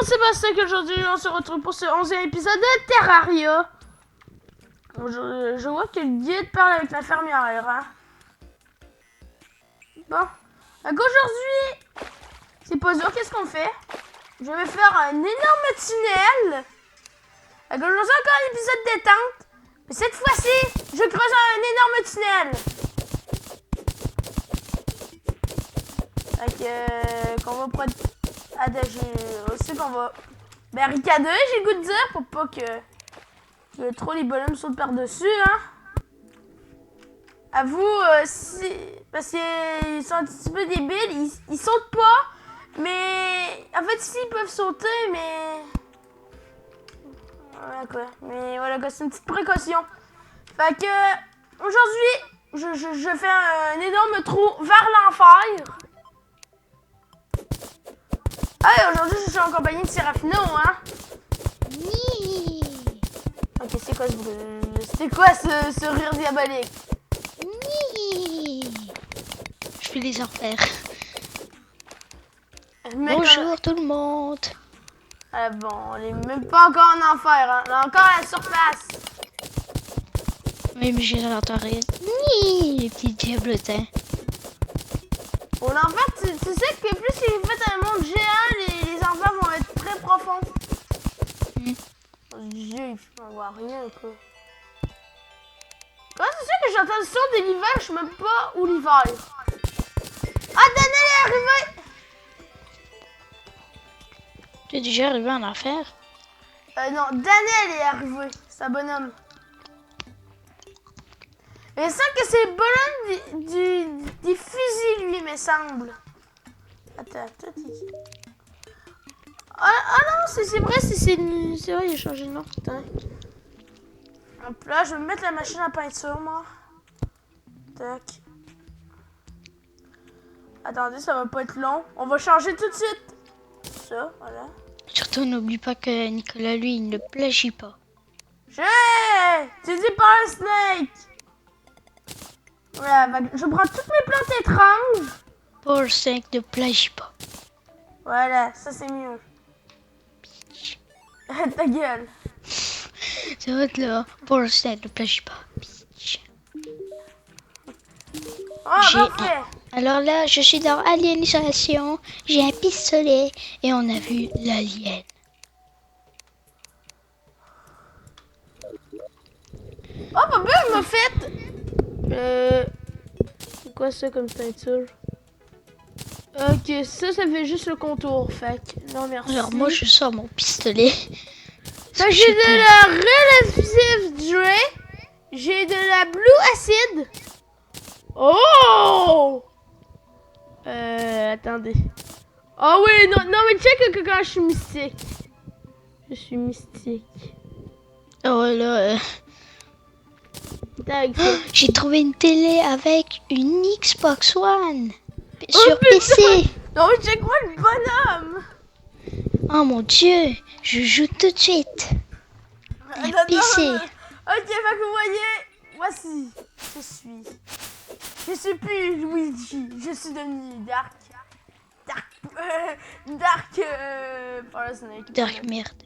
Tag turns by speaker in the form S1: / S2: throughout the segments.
S1: Sébastien qu'aujourd'hui on se retrouve pour ce 11e épisode de Terraria. Je vois que le guide parle avec la fermière, hein. Bon, donc aujourd'hui, c'est pas dur, qu'est-ce qu'on fait? Je vais faire un énorme tunnel. Donc aujourd'hui encore un épisode détente, mais cette fois-ci, je creuse un énorme tunnel. Donc qu'on va prendre... j'ai aussi qu'on va barricader, j'ai le goût de dire, pour pas que trop les bonhommes sautent par-dessus, hein. À vous, si... Parce qu'ils sont un petit peu débiles, ils sautent pas, mais... En fait, ici, ils peuvent sauter, mais... Voilà, quoi. Mais voilà, quoi, c'est une petite précaution. Fait que... Aujourd'hui, je fais un énorme trou vers l'enfer. Ah, aujourd'hui, je suis en compagnie de Serafino, hein.
S2: Oui.
S1: Ok, c'est quoi ce bruit? C'est quoi ce rire diabolique?
S2: Oui. Je fais les enfers.
S1: Mec,
S2: Bonjour tout le monde.
S1: Ah bon, on est même pas encore en enfer, hein. On est encore à la surface.
S2: Oui, mais je n'entends rien. Oui, les petits diablotins.
S1: Bon, en fait, tu sais que plus il fait un monde géant, les enfers vont être très profonds. Oh Dieu, on voit rien, quoi. Comment c'est sûr que j'entends le son de l'hiver, je sais même pas où l'hiver. Ah, Daniel est arrivé!
S2: Tu es déjà arrivé en enfer?
S1: Non, Daniel est arrivé, c'est un bonhomme. Il semble que c'est le bonhomme des fusils, lui, me semble. Attends, ah non, c'est vrai, c'est vrai, il a changé de nom, putain. Hop là, je vais me mettre la machine à peinture, moi. Tac. Attendez, ça va pas être long. On va changer tout de suite. Ça, voilà.
S2: Surtout, n'oublie pas que Nicolas, lui, il ne plagie pas.
S1: Tu dis pas un snake. Voilà, je prends toutes mes plantes étranges.
S2: Paul 5 ne plagie pas.
S1: Voilà, ça c'est mieux. Ta gueule.
S2: C'est vrai que là, Paul 5 ne plagie pas.
S1: Oh, parfait.
S2: Alors là, je suis dans Alienisation. J'ai un pistolet et on a vu l'alien.
S1: Oh, papa, il m'a fait... C'est quoi ça comme peinture? Ok, ça fait juste le contour, fait que... Non, merci.
S2: Alors moi, je sors mon pistolet.
S1: Fait que j'ai de la Relative Dre. J'ai de la Blue Acid. Oh! Attendez. Oh oui, non, mais check que quand je suis mystique. Je suis mystique.
S2: Oh là...
S1: Tac.
S2: J'ai trouvé une télé avec une Xbox One
S1: Oh,
S2: sur PC.
S1: Non, mais check-moi le bonhomme.
S2: Oh mon dieu, je joue tout de suite. Un PC.
S1: Ok, fait que vous voyez, voici, je suis plus Luigi, je suis devenu Forest Snake.
S2: Dark merde.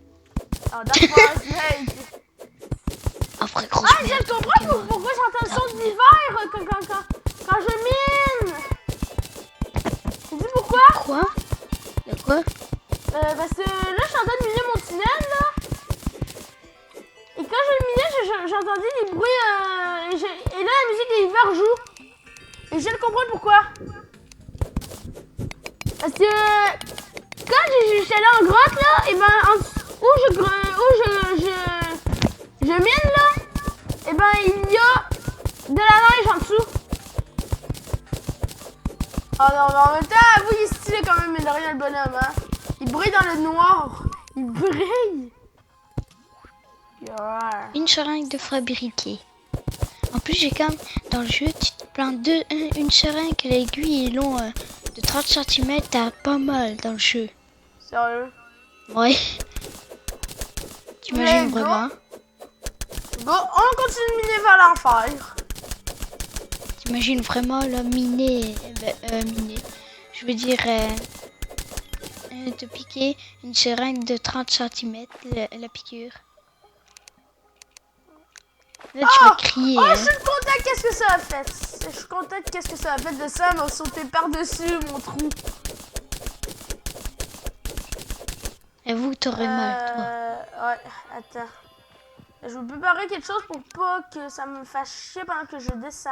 S1: Oh, Dark Forest Snake.
S2: Un vrai gros
S1: Ah, je comprends pourquoi j'entends le son de l'hiver quand je mine. Tu dis pourquoi?
S2: Quoi? De quoi?
S1: Parce que là, je suis en train de miner mon tunnel, là. Et quand je le minais, j'entendais des bruits, et là, la musique de l'hiver joue. Et je viens de comprendre pourquoi. Parce que quand je suis allé en grotte, là, et ben, je mine, là, et ben, il y a de la neige en dessous. Oh non, mais en même temps, vous, il est stylé quand même, mais de rien, le bonhomme, hein. Il brille dans le noir. Il brille. Yeah.
S2: Une seringue de fabriquer. En plus, j'ai quand même, dans le jeu, tu te plantes une seringue, l'aiguille est long de 30 cm, t'as pas mal dans le jeu.
S1: Sérieux?
S2: Ouais. T'imagines vraiment?
S1: Bon, on continue de miner vers l'enfer.
S2: T'imagines vraiment là, miner. Je veux dire, te piquer une seringue de 30 cm, la piqûre. Là, tu vas crier.
S1: Oh,
S2: Hein.
S1: je suis contente, qu'est-ce que ça a fait? Je suis contente, qu'est-ce que ça a fait de ça, m'a sauté par-dessus mon trou.
S2: Avoue, t'aurais mal, toi.
S1: Ouais, attends. Je vais préparer quelque chose pour pas que ça me fasse chier pendant que je descends.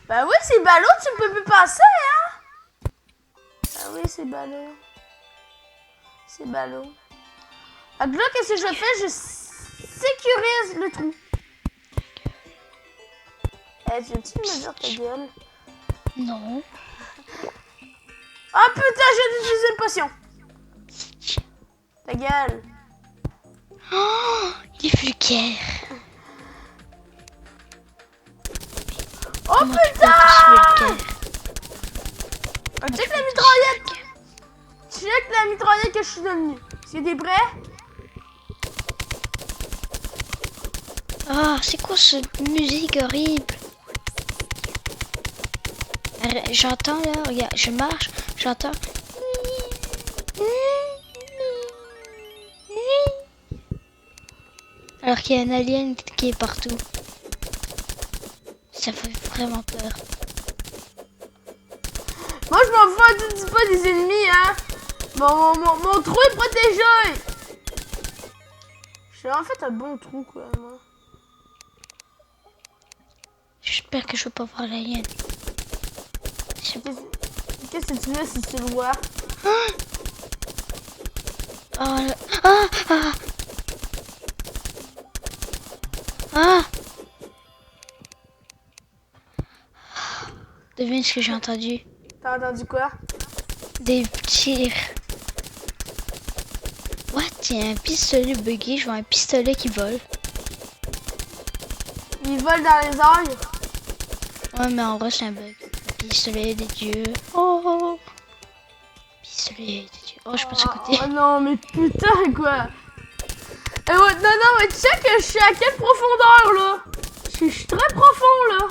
S1: Bah oui, c'est ballot, tu peux plus passer, hein? Ah oui, c'est ballot. C'est ballot. Donc là, qu'est-ce que je fais? Je sécurise le trou. Eh, tu viens-tu de me dire ta gueule?
S2: Non.
S1: Oh putain, j'ai utilisé une potion. Ta gueule.
S2: Oh, il est vulgaire.
S1: Oh
S2: Comment tu peux
S1: putain!
S2: être vulgaire?
S1: Check la mitraillette. Check la mitraillette que je suis devenue. Est-ce que t'es prêt?
S2: Ah, c'est quoi cette musique horrible? J'entends là, regarde, je marche, j'entends. Alors qu'il y a un alien qui est partout. Ça fait vraiment peur.
S1: Moi, je m'en fous un tout petit peu des ennemis, hein. Mon trou est protégé. J'ai en fait un bon trou, quoi, moi.
S2: J'espère que je vais pas voir l'alien.
S1: Qu'est-ce que tu veux si tu le vois?
S2: Oh, ah, ah, ah. Devine ce que j'ai entendu.
S1: T'as entendu quoi?
S2: Des tirs. What? Il y a un pistolet bugué. Je vois un pistolet qui vole.
S1: Il vole dans les airs.
S2: Ouais, mais en vrai, c'est un bug. Pistolet des dieux. Oh! Pistolet des dieux. Oh, je passe à côté.
S1: Oh non, mais putain, quoi. Ouais, non, mais tu sais que je suis à quelle profondeur, là? Je suis très profond, là.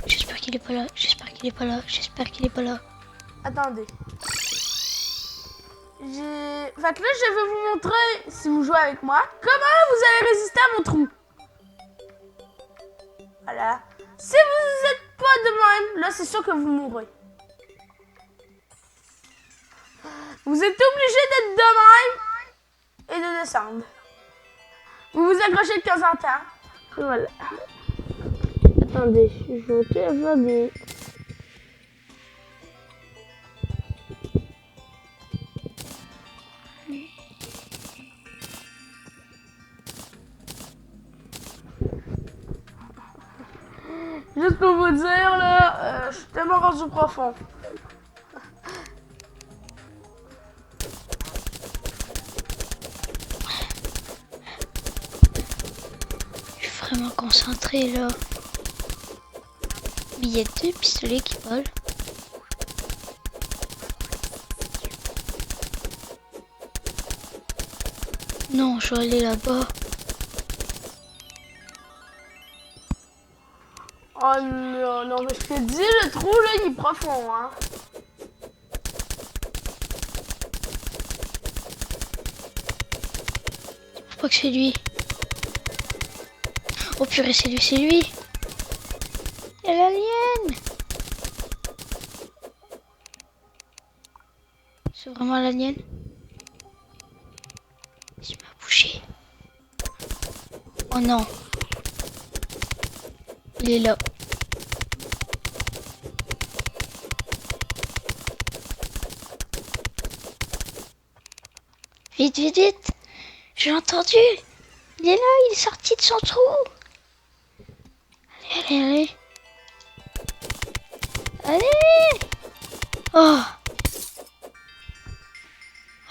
S2: J'espère qu'il est pas là. J'espère qu'il est pas là. J'espère qu'il est pas là.
S1: Attendez. Fait que là, je vais vous montrer, si vous jouez avec moi, comment vous allez résister à mon trou. Voilà. Si vous n'êtes pas de même, là, c'est sûr que vous mourrez. Vous êtes obligé d'être de même et de descendre. Vous vous accrochez de temps en temps. Voilà. Attendez, je vais te avoir des... Juste pour vous dire, là, je suis tellement rendu profond.
S2: Je suis vraiment concentré là. Mais il y a deux pistolets qui volent. Non, je vais aller là-bas.
S1: Oh non, non, mais je te dis, le trou, là, il est profond, hein.
S2: Je crois que c'est lui. Oh purée, c'est lui, c'est lui. Il y a l'alien. C'est vraiment l'alien. Il m'a bougé. Oh non. Il est là. Vite, vite, vite. J'ai entendu. Il est là, il est sorti de son trou. Allez, allez, allez. Allez. Oh.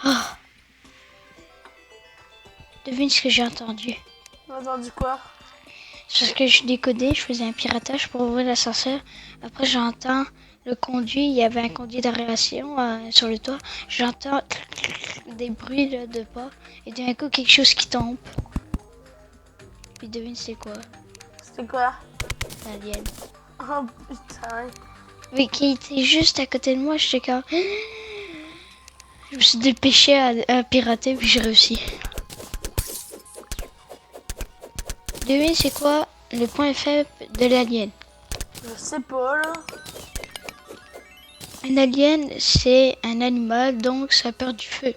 S2: Oh. Devine ce que j'ai entendu.
S1: T'as entendu quoi?
S2: C'est parce que je décodais, je faisais un piratage pour ouvrir l'ascenseur. Après, j'entends le conduit. Il y avait un conduit d'aération sur le toit. J'entends des bruits là, de pas. Et d'un coup, quelque chose qui tombe. Puis devine c'est quoi?
S1: C'était quoi?
S2: L'alien.
S1: Oh putain.
S2: Mais qui était juste à côté de moi, j'étais comme... Je me suis dépêché à pirater, puis j'ai réussi. Devine c'est quoi le point faible de l'alien?
S1: Je sais pas là.
S2: Un alien, c'est un animal, donc ça a peur du feu.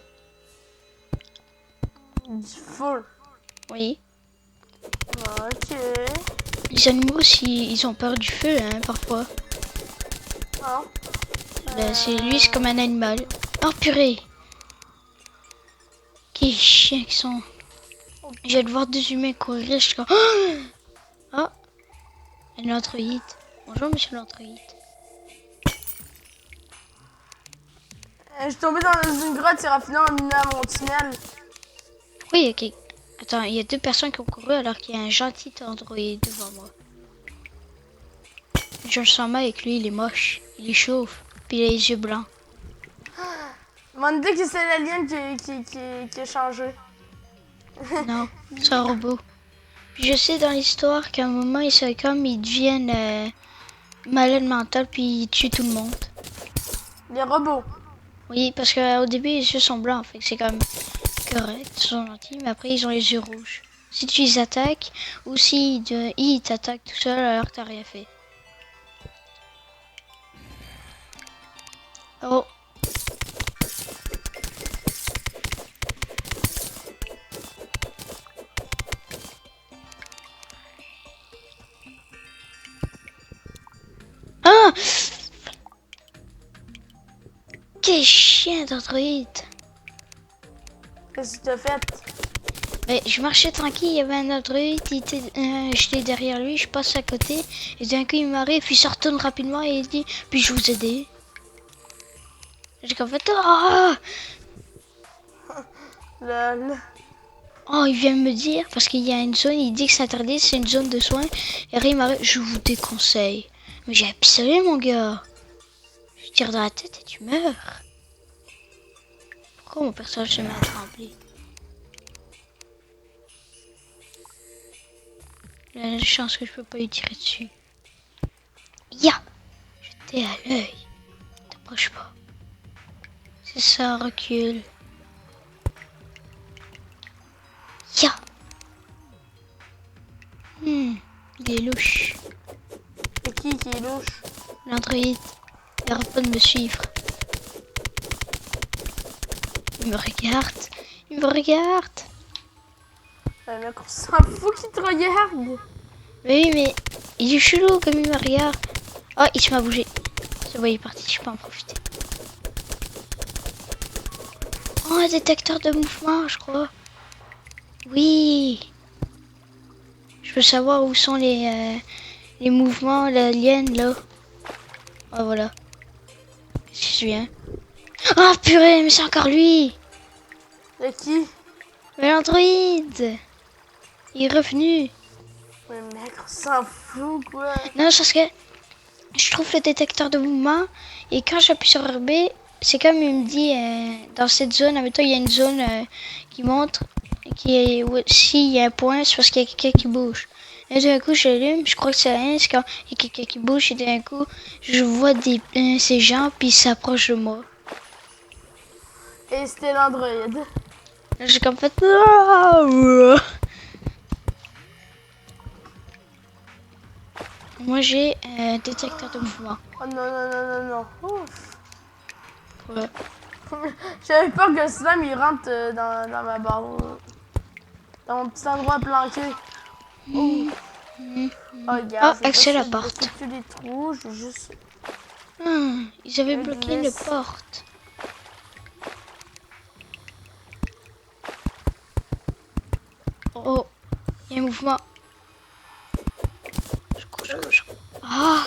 S1: Du feu.
S2: Oui.
S1: Ok.
S2: Les animaux aussi, ils ont peur du feu, hein, parfois.
S1: Ah.
S2: Là, c'est comme un animal. Oh purée! Quels chiens qui sont. Je viens de voir deux humains courir, je suis comme... Oh! Un androïde. Bonjour, monsieur l'androïde.
S1: Je suis tombé dans une grotte, c'est raffiné en minant mon tunnel.
S2: Oui, ok. Attends, il y a deux personnes qui ont couru alors qu'il y a un gentil androïde devant moi. Je me sens mal avec lui, il est moche. Il est chauve. Puis il a les yeux blancs.
S1: Il m'a dit que c'est l'alien qui a changé.
S2: Non, c'est un robot. Puis je sais dans l'histoire qu'à un moment, ils deviennent malades mentales puis ils tuent tout le monde.
S1: Les robots.
S2: Oui, parce qu'au début, les yeux sont blancs. Fait que c'est comme correct, ils sont gentils, mais après, ils ont les yeux rouges. Si tu les attaques, ou si ils t'attaquent tout seul alors que t'as rien fait. Oh. Ah! Quel chien d'androïde!
S1: Qu'est-ce que t'as fait?
S2: Mais je marchais tranquille, il y avait un androïde, j'étais derrière lui, je passe à côté, et d'un coup il m'arrive, puis il se retourne rapidement et il dit, puis je vous aider. J'ai qu'en fait, oh! Oh, il vient me dire, parce qu'il y a une zone, il dit que c'est interdit, c'est une zone de soins, et après il m'arrive, je vous déconseille. Mais j'ai pissé mon gars. Je tire dans la tête et tu meurs. Pourquoi mon personnage se met à trembler? Il y a la chance que je peux pas lui tirer dessus. Ya! J'étais à l'œil. T'approches pas. C'est ça, recule. Ya! Il est louche.
S1: C'est qui est louche?
S2: L'androïde. Il arrête pas de me suivre. Il me regarde. Il me regarde.
S1: Mec, on s'en fout qu'il te regarde.
S2: Mais oui, mais il est chelou comme il me regarde. Oh, il se m'a bougé. Ça va, il est parti, je peux en profiter. Oh, un détecteur de mouvement, je crois. Oui. Je veux savoir où sont les mouvements, l'alien, là. Oh, voilà. Qu'est-ce que je viens? Oh, purée, mais c'est encore lui.
S1: C'est qui?
S2: Mais l'androïde. Il est revenu.
S1: Mais mec, on s'en fout, quoi.
S2: Non, c'est parce que je trouve le détecteur de mouvement et quand j'appuie sur RB, c'est comme il me dit dans cette zone, admettons, il y a une zone qui montre s'il y a un point, c'est parce qu'il y a quelqu'un qui bouge. Et d'un coup, j'allume, je crois que c'est rien, c'est quand il y a quelqu'un qui bouge et d'un coup, je vois ces gens puis ils s'approchent de moi.
S1: Et c'était l'androïde.
S2: J'ai comme fait... Moi, j'ai un détecteur de mouvement.
S1: Oh non, non, non, non, non. Ouf.
S2: Ouais.
S1: J'avais peur que Slam il rentre dans ma barre. Dans mon petit endroit planqué. Oh, regarde.
S2: Oh, accès à la porte.
S1: Tous les trous, je vais juste.
S2: Ils avaient bloqué la porte. Oh, il y a un mouvement. Je cours. Ah!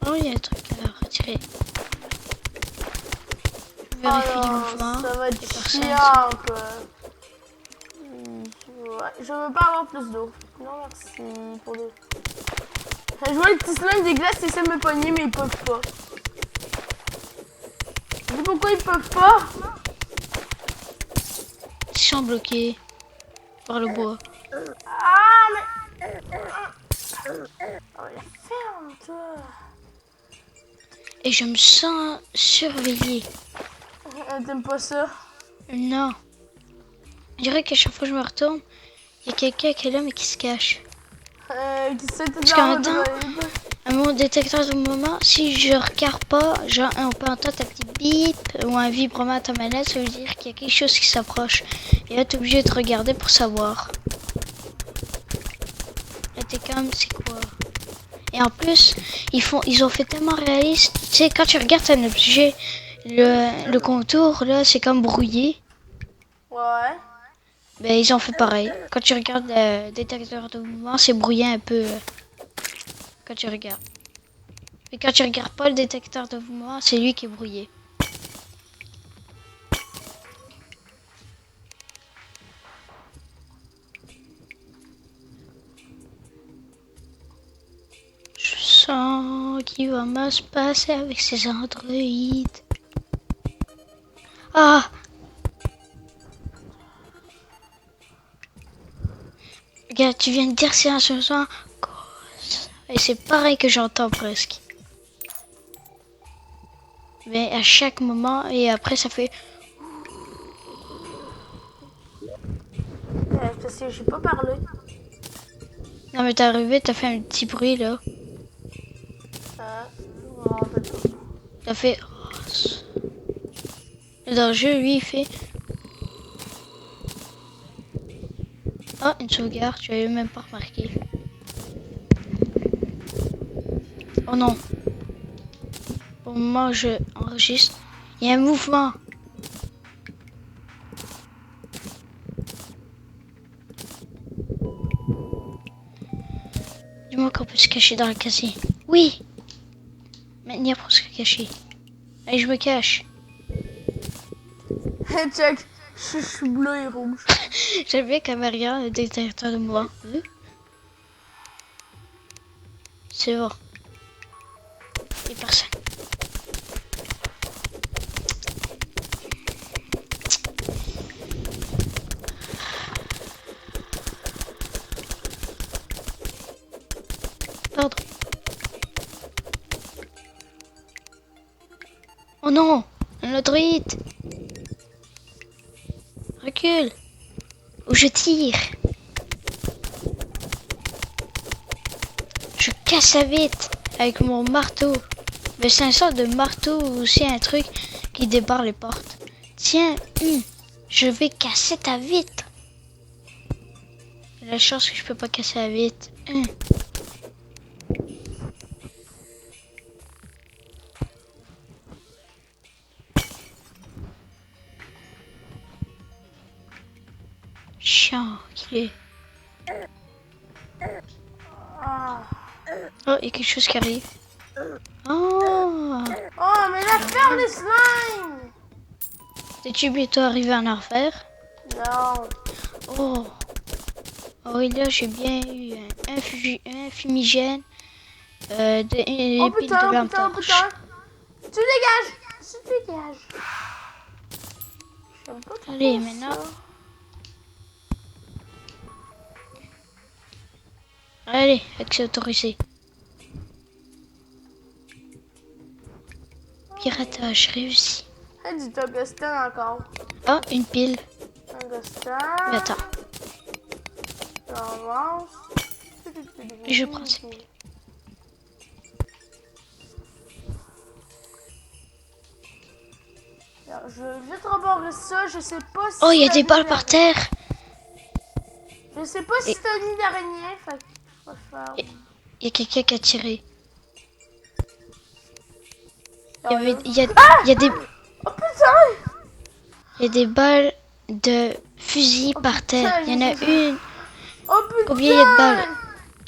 S2: Oh, il y a un truc à retirer. Je vérifie les mouvements.
S1: Ça va être chiant, quoi. Ouais, je veux pas avoir plus d'eau. Non, merci pour l'eau. Je vois les petits slimes des glaces, ils essaient de me pogner, mais ils peuvent pas. Tu sais pourquoi ils peuvent pas?
S2: ils sont bloqués par le bois.
S1: Ah, mais... Oh, la ferme, toi.
S2: Et je me sens surveillée.
S1: T'aimes pas ça?
S2: Non. Je dirais qu'à chaque fois que je me retourne, il y a quelqu'un qui est là mais qui se cache.
S1: Qui sait
S2: Parce qu'en même temps, à mon détecteur de mouvement, si je regarde pas, genre on peut entendre un petit bip ou un vibrement à ta manette, ça veut dire qu'il y a quelque chose qui s'approche. Et là, t'es obligé de regarder pour savoir. Là, t'es comme, c'est quoi? Et en plus, ils ont fait tellement réaliste. Tu sais, quand tu regardes un objet, le contour, là, c'est comme brouillé.
S1: Ouais.
S2: Ben, ils ont fait pareil. Quand tu regardes le détecteur de mouvement, c'est brouillé un peu quand tu regardes. Et quand tu regardes pas le détecteur de mouvement, c'est lui qui est brouillé. Je sens qu'il va mal se passer avec ces androïdes. Ah! Regarde, tu viens de dire silencieusement cause. Et c'est pareil que j'entends presque. Mais à chaque moment, et après ça fait...
S1: Parce que j'ai pas parlé.
S2: Non mais t'es arrivé, t'as fait un petit bruit là.
S1: Non, peut-être pas.
S2: T'as fait... Dans le jeu, lui, il fait... Ah, une sauvegarde, tu avais même pas remarqué. Oh non. Au moment où je enregistre, il y a un mouvement. Dis-moi qu'on peut se cacher dans le casier. Oui. Maintenant, il y a pour se cacher. Allez, je me cache.
S1: Check. Je suis bleu et rouge.
S2: J'aime bien quand même regarde le détecteur de mouvement. C'est bon. Il y a personne. Pardon. Oh non, un androïde. Recule. Ou je tire. Je casse la vitre avec mon marteau. Mais c'est un sort de marteau ou aussi un truc qui débarre les portes. Tiens, je vais casser ta vitre. La chance que je peux pas casser la vitre. Chiant qu'il est.
S1: Ah.
S2: Oh, il y a quelque chose qui arrive. Oh,
S1: Oh, mais la ferme des slimes!
S2: t'es-tu bientôt arrivé en enfer?
S1: Non.
S2: Oh. Oh, et là, j'ai bien eu un fumigène, une
S1: Oh
S2: pile
S1: putain,
S2: de lampe
S1: putain,
S2: torche.
S1: putain. Tu dégages! Tu dégages! J'aime pas trop
S2: Allez,
S1: ça.
S2: maintenant. Allez, accès autorisé. Piratage réussi.
S1: Et du tungstène encore.
S2: Oh, une pile.
S1: Tungstène.
S2: Mais attends,
S1: J'avance.
S2: je prends cette pile.
S1: Alors, je vais vite rebarrer ça. Je sais pas si.
S2: Oh, il y a
S1: c'est
S2: des
S1: un
S2: balles
S1: nid
S2: par
S1: d'araignée.
S2: terre.
S1: Je sais pas si
S2: Et-
S1: c'est un nid d'araignée. Fait que je vais faire.
S2: Il y a quelqu'un qui a tiré.
S1: Ah, là.
S2: Il y a des...
S1: Oh putain!
S2: Il y a des balles de fusil par terre. Il y en a une.
S1: Oh putain!
S2: Combien il y a de balles?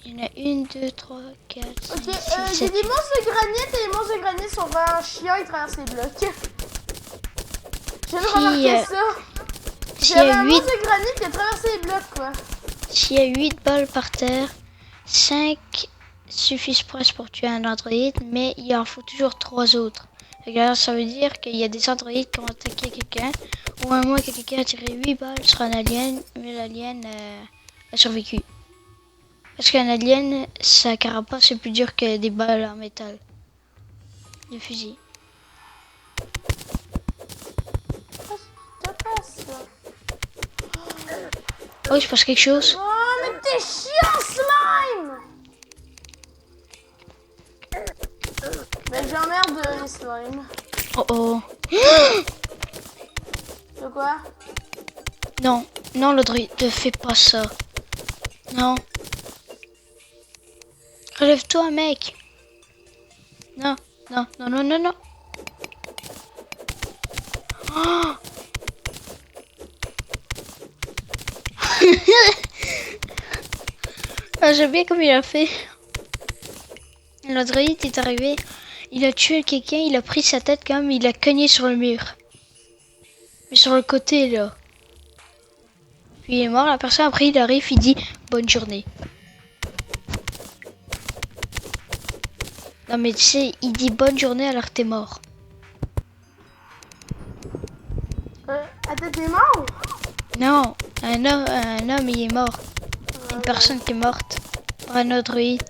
S2: Il y en a une, deux, trois, quatre, cinq,
S1: Ok,
S2: six,
S1: j'ai
S2: sept.
S1: des monstres de granit et les monstres de granit sont vraiment chiants, ils traversent les blocs. J'ai
S2: Si,
S1: remarqué ça.
S2: S'il y
S1: J'avais
S2: a
S1: un
S2: 8,
S1: monstre de granit qui a traversé les blocs, quoi.
S2: s'il y a 8 balles par terre, 5 suffisent presque pour tuer un androïde, mais il en faut toujours 3 autres. Regarde, ça veut dire qu'il y a des androïdes qui ont attaqué quelqu'un, Au moment que quelqu'un a tiré 8 balles sur un alien, mais l'alien a survécu. Parce qu'un alien, sa carapace est plus dur que des balles en métal. De fusil.
S1: T'as pas ça.
S2: Oh, il se passe quelque chose.
S1: Oh, mais t'es chiant, slime! Mais j'emmerde les slimes.
S2: Oh oh.
S1: De quoi?
S2: Non, non, le druide, ne fais pas ça. Non. Relève-toi, mec. Non, non, non, non, non, non. Oh. Ah, j'aime bien comme il a fait. Le druide est arrivé, il a tué quelqu'un, il a pris sa tête quand même, il a cogné sur le mur. Mais sur le côté, là. Puis il est mort, la personne après il arrive, il dit bonne journée. Non mais tu sais, il dit bonne journée alors que t'es mort.
S1: Attends, t'es mort?
S2: Non, un homme il est mort. Une personne qui est morte par un autre druide.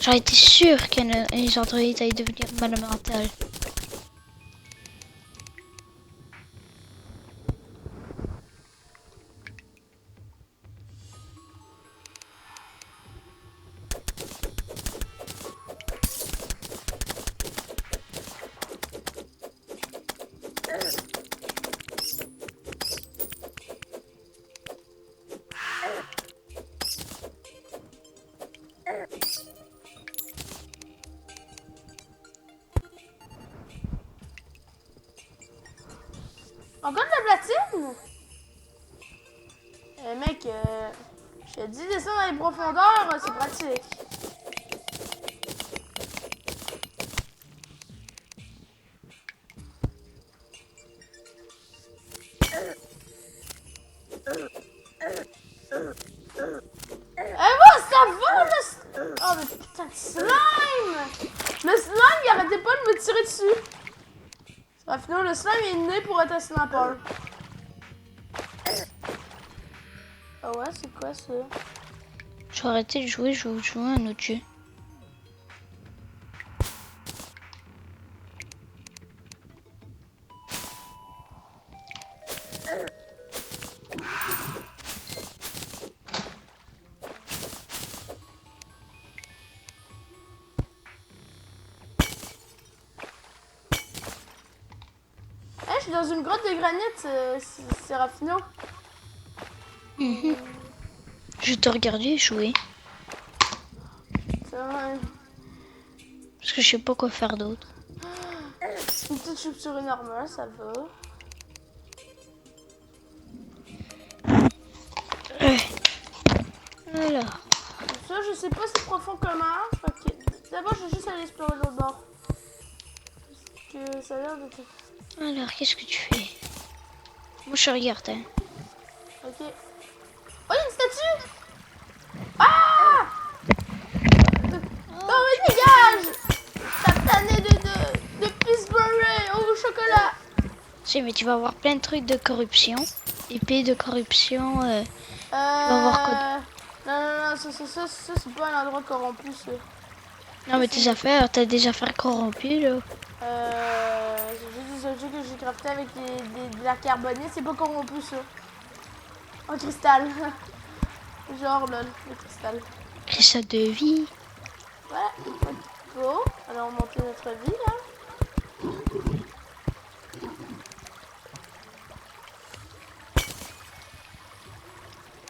S2: J'aurais été sûr qu'un autre druide allait devenir malade mental.
S1: Encore de la platine? Mec, je te dis, descendre dans les profondeurs, c'est pratique. Ça va, le... Oh, mais putain de slime! Le slime, il arrêtait pas de me tirer dessus. Finalement, le slime est né pour être un sniper. Ah ouais, c'est quoi ça?
S2: Je vais arrêter de jouer, je vais jouer à un autre jeu.
S1: Je suis dans une grotte de granit, Serafino.
S2: Je te regardais jouer.
S1: C'est vrai.
S2: Parce que je sais pas quoi faire d'autre.
S1: Une petite chauve-souris normale, ça va.
S2: Alors.
S1: Ça, je sais pas si profond comment. Ok. D'abord, je vais juste aller explorer l'autre bord. Parce que ça a l'air d'être...
S2: Alors, qu'est-ce que tu fais? Moi, je regarde, hein.
S1: Ok. Oh, il y a une statue! Ah! Oh, mais dégage! T'as plané de Pillsbury au chocolat!
S2: Tu sais, mais tu vas avoir plein de trucs de corruption. Épée de corruption. avoir quoi
S1: Non, ça c'est pas un endroit corrompu, ça.
S2: Non, mais tes affaires, t'as des affaires corrompues, là.
S1: J'ai juste des objets que j'ai crafté avec de la carbonite, c'est pas corrompu, ça. En cristal. Genre, lol, le cristal.
S2: Cristal de vie.
S1: Voilà, bon. Alors, on monte notre vie, là.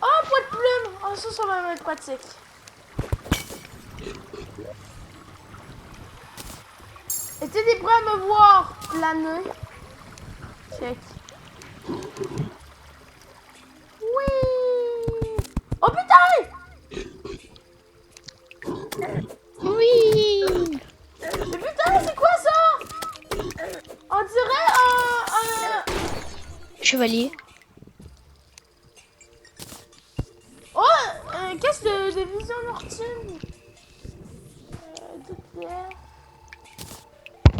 S1: Oh, poids de plume! Oh, ça va être pratique. Est-ce prêt à me voir planer? Check. Oui! Oh putain!
S2: Oui!
S1: Mais putain, c'est quoi ça? On dirait un...
S2: Chevalier.
S1: Oh! Qu'est-ce de vision nocturne? De pierre.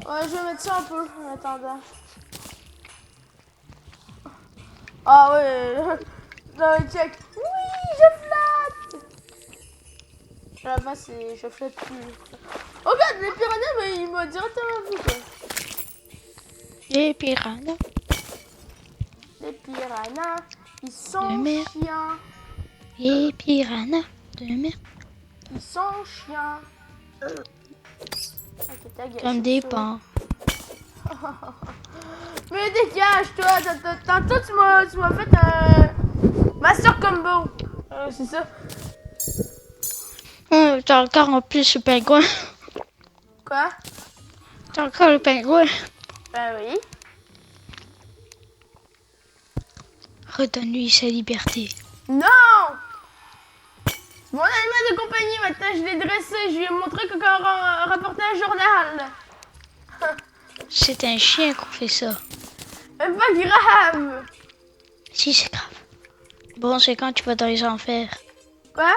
S1: Ouais, je vais mettre ça un peu en attendant. Ah ouais. Non, mais check. Oui, je flotte. À la fin, c'est je flotte plus. Oh, regarde, les piranhas, mais ils m'ont directement vu, quoi.
S2: Les piranhas
S1: Les piranhas, ils
S2: de
S1: sont
S2: mer.
S1: chiants.
S2: Les piranhas de mer.
S1: Ils sont chiants. Ok, ta gueule,
S2: Comme
S1: je
S2: des
S1: suis
S2: pans.
S1: Mais dégage-toi, tantôt tu m'as fait un master combo. C'est ça.
S2: T'as encore en plus le pingouin.
S1: Quoi?
S2: T'as encore le pingouin.
S1: Ben oui.
S2: Redonne-lui sa liberté.
S1: Non! Mon animal de compagnie, maintenant je l'ai dressé, je lui ai montré qu'on rapportait un journal.
S2: C'est un chien qu'on fait ça.
S1: Mais pas grave.
S2: Si, c'est grave. Bon, c'est quand tu vas dans les enfers.
S1: Quoi?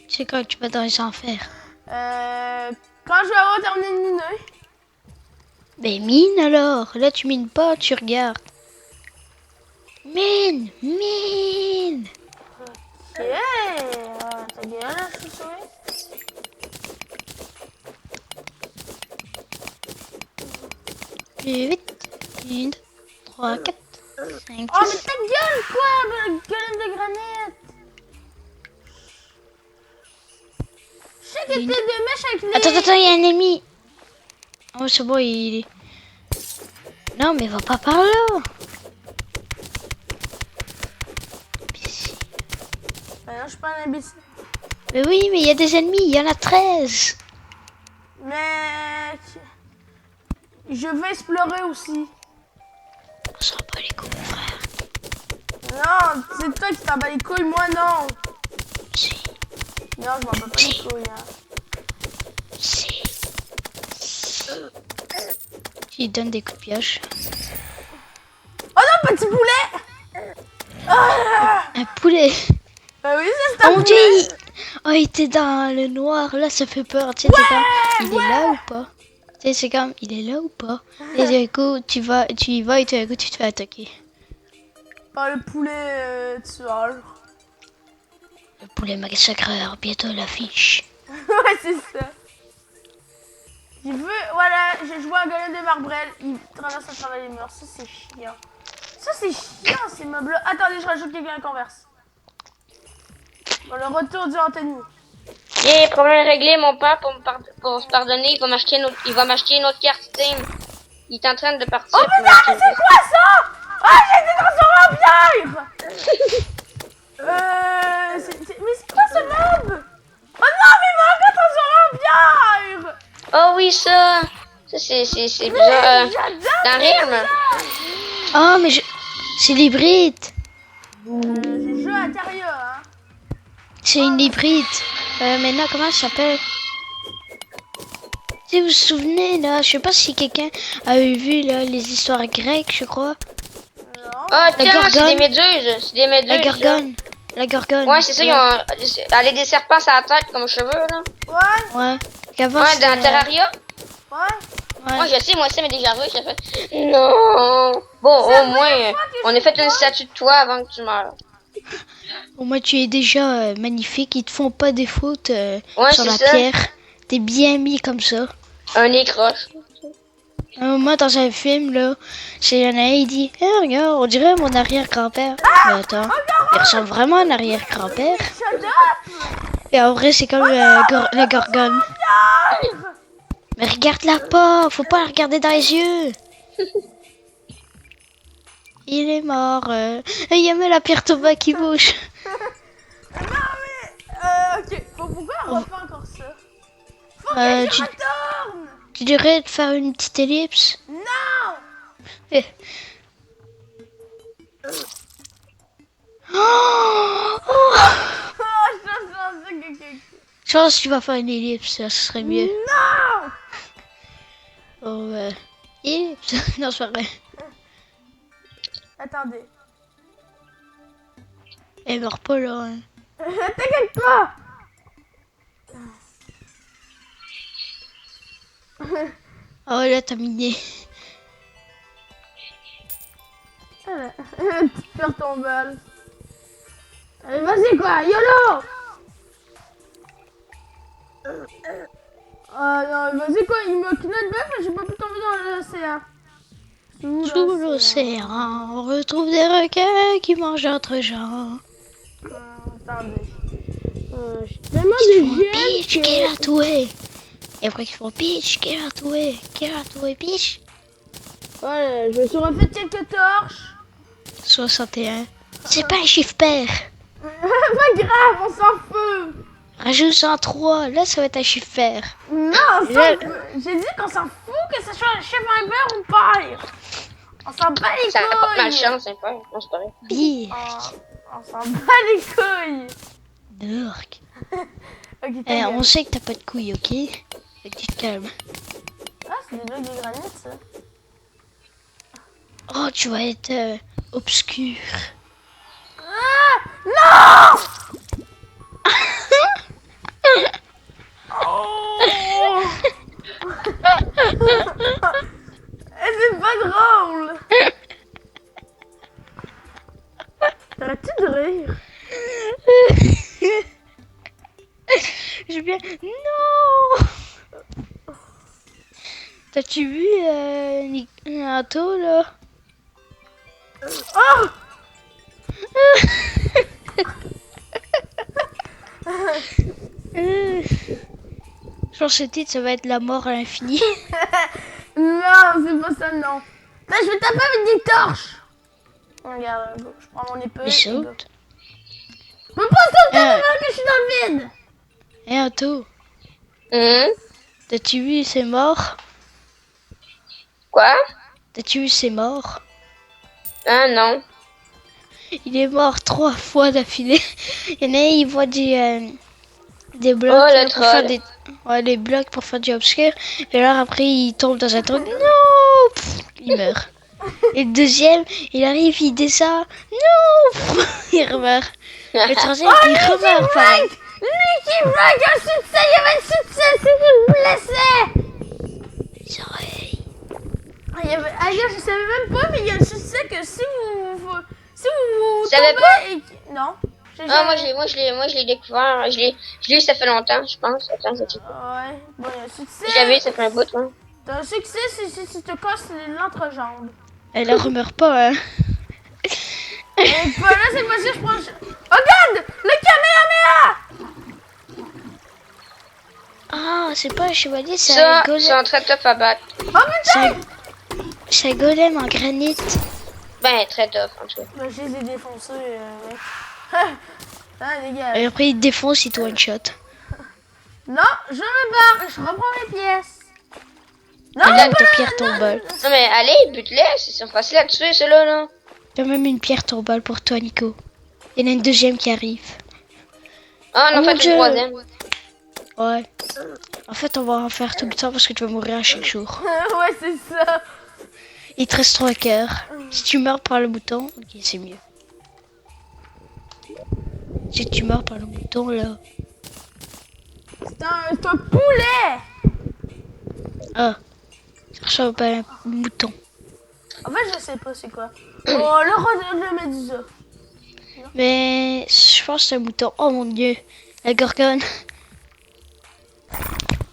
S2: C'est quand tu vas dans les enfers.
S1: Quand je vais avoir terminé de miner.
S2: Ben mine alors. Là, tu mines pas, tu regardes. Mine, mine.
S1: Ok. Ta gueule, là, je suis souris.
S2: Plus vite. 1, 2, 3, 4, 5,
S1: Oh, mais
S2: 6.
S1: ta gueule, quoi, gueule de granit. Je sais que t'es de mèche avec les...
S2: Attends, il y a un ennemi. Oh, c'est bon, il est... Non, mais va pas par là. Imbécile.
S1: Ben non, je suis pas un imbécile.
S2: Mais oui, mais il y a des ennemis, il y en a 13.
S1: Mais... Je vais explorer aussi.
S2: On s'en bat les couilles, mon frère.
S1: Non, c'est toi qui t'en bats les couilles, moi non.
S2: Si,
S1: Non, je m'en bats pas les couilles, hein.
S2: si. Il donne des coups de pioche.
S1: Oh non, petit poulet. Ah,
S2: Un poulet.
S1: oui, c'est un
S2: Oh mon dieu,
S1: poulet.
S2: oh, il était dans le noir. Là, ça fait peur. Tu sais, c'est comme, il est là ou pas? Tu sais, c'est comme, il est là ou pas? Et du coup, tu y vas et tout d'un coup, tu te fais attaquer.
S1: Par le poulet tueur.
S2: Le poulet massacreur, bientôt l'affiche.
S1: Ouais, c'est ça. J'ai vu, voilà, j'ai joué à Golem de Marbrel. Il traverse à travers les murs. Ça, c'est chiant. Ça, c'est chiant, ces meubles-là. Attendez, je rajoute quelqu'un à converse. Bon, le retour du Anthony.
S3: J'ai problème réglé, mon père, pour se pardonner, il va m'acheter une autre carte Steam. Il est en train de partir.
S1: Oh putain, mais c'est quoi ça? Ah, j'ai été transformé en pierre. Mais c'est quoi ce mob? Oh non, mais il m'a encore transformé en pierre.
S3: Oh oui, ça. Ça, c'est bizarre.
S1: J'adore
S3: Dans Realm.
S2: Oh, mais c'est l'hybride.
S1: J'ai joué à Caria, hein.
S2: C'est une hybride. Maintenant, comment ça s'appelle? Si vous vous souvenez, là, je sais pas si quelqu'un a vu là, les histoires grecques, je crois.
S1: Non.
S3: Ah, tiens, c'est
S2: gorgone.
S3: des méduses. C'est des méduses.
S2: La gorgone. La gorgone.
S3: Ouais, c'est ça, ils ont. Elle a des serpents sur la tête comme cheveux, là.
S1: Ouais,
S2: Ouais. Qu'avant,
S3: Ouais,
S2: c'était-
S3: dans Terraria.
S1: ouais.
S2: Ouais.
S3: Moi, je sais, moi, ça m'est déjà vu. J'ai fait. Non. Bon, au moins, on a fait une statue de toi avant que tu meurs.
S2: Au moins, tu es déjà magnifique. Ils te font pas des fautes
S3: Ouais,
S2: sur
S3: c'est
S2: la
S3: ça.
S2: pierre. T'es bien mis comme ça.
S3: Un nez croche.
S2: À un moment, dans un film, là, il y en a un, il dit Eh, regarde, on dirait mon arrière-grand-père. Mais attends, il ressemble vraiment à un arrière-grand-père.
S1: Shut up.
S2: Et en vrai, c'est comme la gorgone. Mais regarde-la pas, faut pas la regarder dans les yeux. Il est mort. Il y a même la pierre tombale qui bouge.
S1: Non, mais... ok. Bon, pourquoi on refait encore ça? Faut que je
S2: tu,
S1: retourne.
S2: tu dirais de faire une petite ellipse.
S1: Non.
S2: Eh. Oh,
S1: Oh, je pensais que...
S2: je pense que tu vas faire une ellipse, ça serait mieux.
S1: Non.
S2: Oh, ellipse. Non, c'est pas vrai.
S1: Attendez.
S2: Elle meurt pas là. Hein.
S1: T'inquiète pas.
S2: Oh là, t'as miné.
S1: Tu perds ton balle. Allez, vas-y quoi, YOLO! Non, vas-y quoi, il me kidnappe bien, mais j'ai pas pu tomber dans l'océan.
S2: Sous l'océan, on retrouve des requins qui mangent entre gens.
S1: Attendez. Je suis tellement
S2: Ils font
S1: des
S2: bitch,
S1: gènes
S2: kill a tué. Et après ils font bitch, kill a tué, bitch.
S1: Voilà, je me suis refait quelques torches.
S2: 61. C'est pas un chiffre pair.
S1: Pas grave, on s'en fout.
S2: Rajoute 103, là ça va être un chiffre pair.
S1: Non, on s'en
S2: Là-
S1: fout. J'ai dit qu'on s'en fout que ce soit un chef impair ou pair. On s'en bat les
S3: Ça apporte
S1: couilles.
S3: malchance, c'est pas. Non, c'est pas vrai.
S2: Bitch.
S1: On s'en bat les couilles.
S2: Dork.
S1: Ok, ta gueule.
S2: On sait que t'as pas de couilles, ok? Fait que tu te calmes.
S1: Ah, c'est des blocs de granit, ça.
S2: Oh, tu vas être obscur.
S1: Ah, non. Oh. C'est pas drôle. T'arrêtes-tu de rire?
S2: Je viens. Non! T'as-tu vu Nato là?
S1: Oh.
S2: Je pense que le titre ça va être la mort à l'infini.
S1: Non, c'est pas ça, non. Là, je vais taper avec des torches. Regarde, je prends mon épée.
S2: Mais saute.
S1: Je peux pas sauter maintenant que je suis dans le vide.
S2: Et Nato,
S3: Hum?
S2: t'as-tu vu c'est mort?
S3: Quoi?
S2: T'as-tu vu c'est mort?
S3: Ah non.
S2: Il est mort 3 fois d'affilée. Il y en a un, il voit des blocs
S3: Oh, le
S2: là, pour faire
S3: troll.
S2: des... Ouais, les blocs pour faire du obscur. Et alors après, il tombe dans un truc. Non! Pff, il meurt. Et le deuxième, il arrive, il descend. Non! Pff, il remeurt. Le troisième, il remeurt pareil.
S1: Lui qui veut un succès, il y avait un succès, c'est qui me blessait.
S2: Les oreilles.
S1: Je savais même pas, mais il y a un succès que si vous
S3: Tu savais
S1: tombez
S3: pas?
S1: et... Non.
S3: Ah, moi je l'ai découvert. Je l'ai eu ça fait longtemps, je pense. Attends, je sais pas.
S1: Ouais, bon, il y a un succès.
S3: Je l'avais eu, ça fait un bout, hein.
S1: T'as un succès si tu te casses l'entrejambe.
S2: Elle ne remeurt pas, hein.
S1: Et pas là, c'est pas sûr, je prends... Regarde, le Kamehameha.
S2: Ah, c'est pas un chevalier, c'est
S3: Ça,
S2: un
S3: c'est
S2: golem.
S3: un très tough à battre.
S1: Oh putain.
S2: C'est un golem en granit.
S3: Ben, très tough, en tout cas.
S1: Bah, je les ai défoncés, mec. Ah, les gars.
S2: Et après, il te défonce, il te one-shot.
S1: Non, je me barre, je reprends mes pièces. Non,
S2: Et là,
S1: non,
S2: ta pierre tombale.
S3: Non, mais allez, bute-les, c'est facile à tuer, ceux-là, là.
S2: T'as même une pierre tombale pour toi, Nico. Il y en a une deuxième qui arrive.
S3: Ah,
S2: Oh
S3: on en
S2: mon
S3: fait
S2: Dieu.
S3: une troisième.
S2: Ouais. En fait, on va en faire tout le temps parce que tu vas mourir à chaque jour.
S1: ouais, c'est ça.
S2: Il te reste 3 cœurs. Si tu meurs par le bouton, ok, c'est mieux. Si tu meurs par le bouton, là.
S1: C'est un poulet.
S2: Ah. Ça ressemble pas à un mouton.
S1: En fait, je sais pas c'est quoi. Oh, le roi de la médusa.
S2: Mais je pense que c'est un mouton. Oh mon dieu. La gorgone.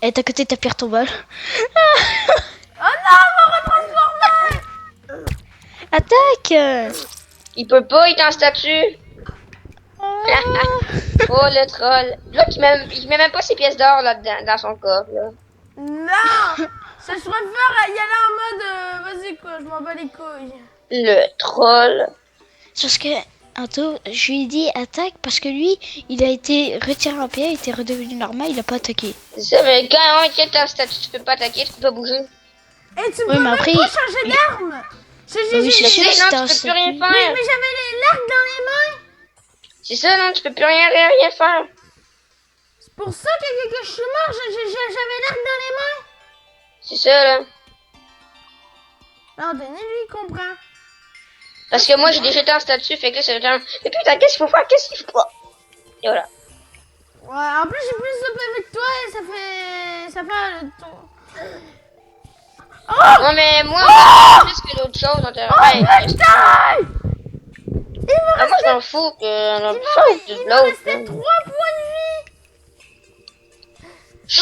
S2: Elle est à côté de ta pierre tombale.
S1: Oh non, on va retransformer.
S2: Attaque!
S3: Il peut pas, il est en statue. Oh, le troll. Là, il met même pas ses pièces d'or là-dedans, dans son coffre, là.
S1: Non. Ça, je préfère y aller en mode... vas-y, quoi, je m'en bats les couilles.
S3: Le troll.
S2: C'est parce que, Anto, je lui ai dit attaque parce que lui, il a été retiré en pierre, il était redevenu normal, il a pas attaqué.
S3: C'est ça, mais quand on est en statue, tu peux pas attaquer, tu peux pas bouger.
S1: Et tu peux
S2: mais
S1: même
S2: après,
S1: pas changer d'arme.
S2: oui, c'est sûr,
S3: Non,
S2: c'était un
S3: tu peux plus rien
S2: statut.
S3: faire.
S1: Mais j'avais l'arc dans les mains.
S3: C'est ça, non, tu peux plus rien faire.
S1: C'est pour ça que je suis mort, j'avais l'arc dans les mains.
S3: C'est ça, là.
S1: Non, Denis, lui, il comprend.
S3: Parce que moi, j'ai déjà été en statue, fait que là, c'est genre... Mais putain, qu'est-ce qu'il faut faire? Qu'est-ce qu'il faut pas? Et voilà.
S1: Ouais, en plus, j'ai plus de PV que toi et ça fait le tour.
S3: Non, mais moi, plus que d'autres choses dans Terraria.
S1: Putain!
S3: Moi, je m'en fous que l'autre
S1: Il
S3: chose de
S1: me
S3: l'autre.
S1: restait 3 points de vie! Oh, je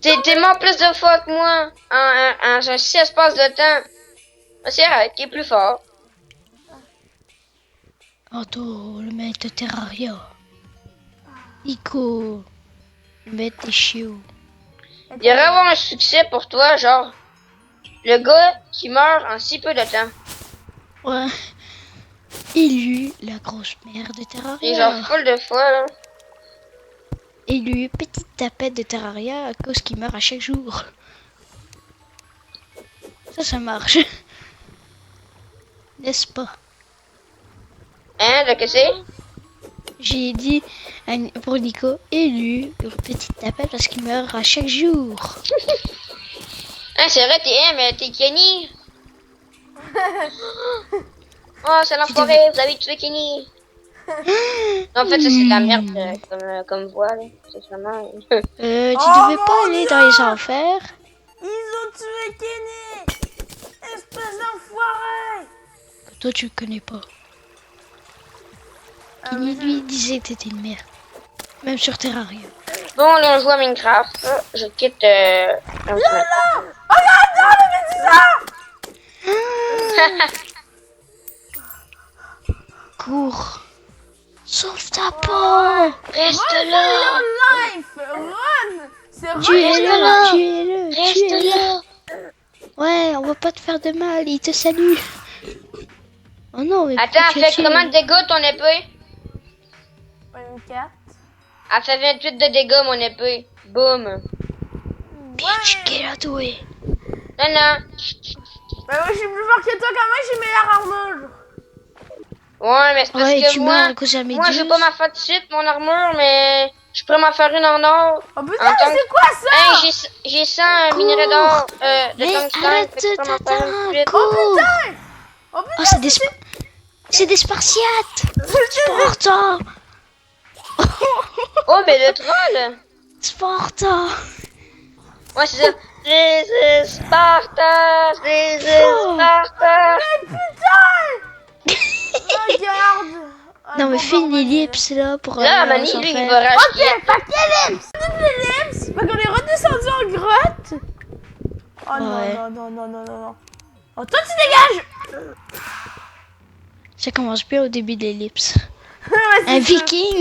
S1: suis
S3: T'es mort plus de fois que moi en un 6 espaces de temps. C'est vrai, t'es plus fort.
S2: Anto, le maître de Terraria. Nico, le maître des chiots.
S3: Il y aurait avoir un succès pour toi, genre le gars qui meurt en si peu de temps.
S2: Ouais. Élu la grosse mère de
S3: Et
S2: Terraria.
S3: genre full de fois, là.
S2: Élu petite tapette de Terraria à cause qu'il meurt à chaque jour. Ça marche. N'est-ce pas?
S3: Hein, de que c'est?
S2: J'ai dit pour Nico, élu une petite tapette parce qu'il meurt à chaque jour.
S3: Hein, c'est vrai, t'es Kenny. Oh, c'est l'enfoiré, vous avez tué Kenny. En fait, ça c'est de la merde comme voix, là. C'est vraiment...
S2: Tu devais pas aller dans les enfers.
S1: Ils ont tué Kenny! Espèce d'enfoiré!
S2: Toi, tu le connais pas. Kenny, lui, disait que t'étais une merde. Même sur Terraria.
S3: Bon, là, on joue à Minecraft. Je quitte... un petit moment.
S1: Regarde, le médecin!
S2: Cours. Sauve ta peau.
S3: Reste
S1: Run
S3: là.
S1: for your life! Run! C'est run!
S2: Tuez-le, tuez-le,
S3: Reste
S2: tuez-le.
S3: là.
S2: Ouais, on va pas te faire de mal, il te salue. Oh non, mais
S3: Attends,
S2: pourquoi
S3: elle
S2: tu
S3: fait
S2: tues?
S3: combien de dégâts ton épée?
S1: 24.
S3: Elle fait 28 de dégâts mon épée. Boum.
S2: Bitch, qu'elle a doué.
S3: Non, non.
S1: Bah ouais, je suis plus fort que toi quand même, j'ai meilleure armure.
S3: Ouais, mais c'est parce
S2: Ouais,
S3: que
S2: tu
S3: moi...
S2: meurs à cause de la
S3: Moi, j'ai
S2: méduse.
S3: pas ma faute sup, mon armure, mais... Je pourrais m'en faire une en or.
S1: Oh putain,
S3: En
S1: mais
S3: tant que-
S1: c'est quoi ça?
S3: Hey, j'ai 100 minerais d'or de
S2: Mais
S3: tungstène.
S2: arrête
S3: Fait que je peux m'en faire une
S2: t'attends,
S3: suite.
S2: cours.
S1: Oh putain,
S2: Oh, c'est des Spartiates. Sparta.
S3: Oh, mais le troll!
S2: Sparta.
S3: Ouais, c'est ça. This is Sparta! This is Sparta!
S1: regarde. Ah,
S2: Non, mais
S1: bon,
S2: fais une
S1: bon,
S2: ellipse là pour
S3: Là,
S2: aller
S3: Mani,
S2: aux
S3: lui, il
S2: enfers.
S3: va
S1: Ok,
S3: racheter.
S1: fait quelle ellipse? Double ellipse? Fait qu'on est redescendu en grotte? Oh
S2: Ouais.
S1: non, non, non, non, non, non. Oh, toi tu dégages!
S2: Ça commence bien au début de l'ellipse.
S1: Ouais, c'est
S2: Un
S1: ça.
S2: viking.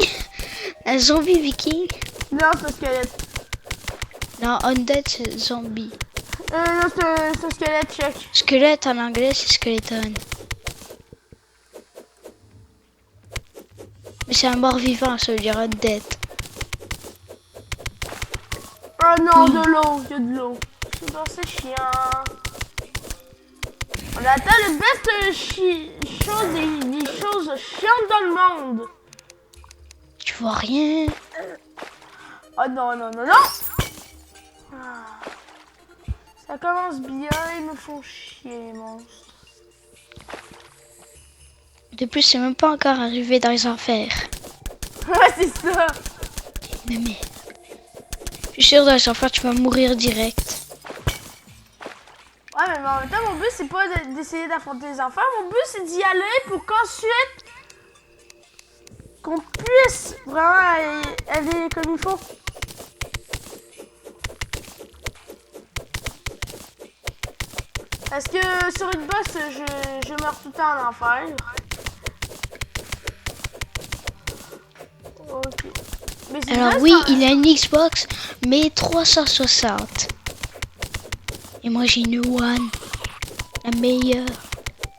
S2: Un zombie viking.
S1: Non, c'est un squelette.
S2: Non, undead c'est zombie.
S1: Non, c'est un squelette, check.
S2: Squelette en anglais c'est skeleton. Mais c'est un mort vivant, ça veut dire undead.
S1: Oh non, de l'eau, il y a de l'eau. C'est chiant. On attend le best chose des choses chiantes dans le monde.
S2: Tu vois rien.
S1: Oh non, non, non, non! Ah. Ça commence bien, ils me font chier, les monstres.
S2: De plus, c'est même pas encore arrivé dans les enfers.
S1: Ouais, c'est ça!
S2: Mais merde. Je suis sûr dans les enfers, tu vas mourir direct.
S1: Ouais, mais en même temps, mon but, c'est pas d'essayer d'affronter les enfers. Mon but, c'est d'y aller pour qu'ensuite, qu'on puisse vraiment aller comme il faut. Parce que sur une boss, je meurs tout le temps en enfer. Ok. Mais c'est
S2: Alors
S1: juste
S2: oui,
S1: en-
S2: il a une Xbox, mais 360. Et moi j'ai une One. La meilleure.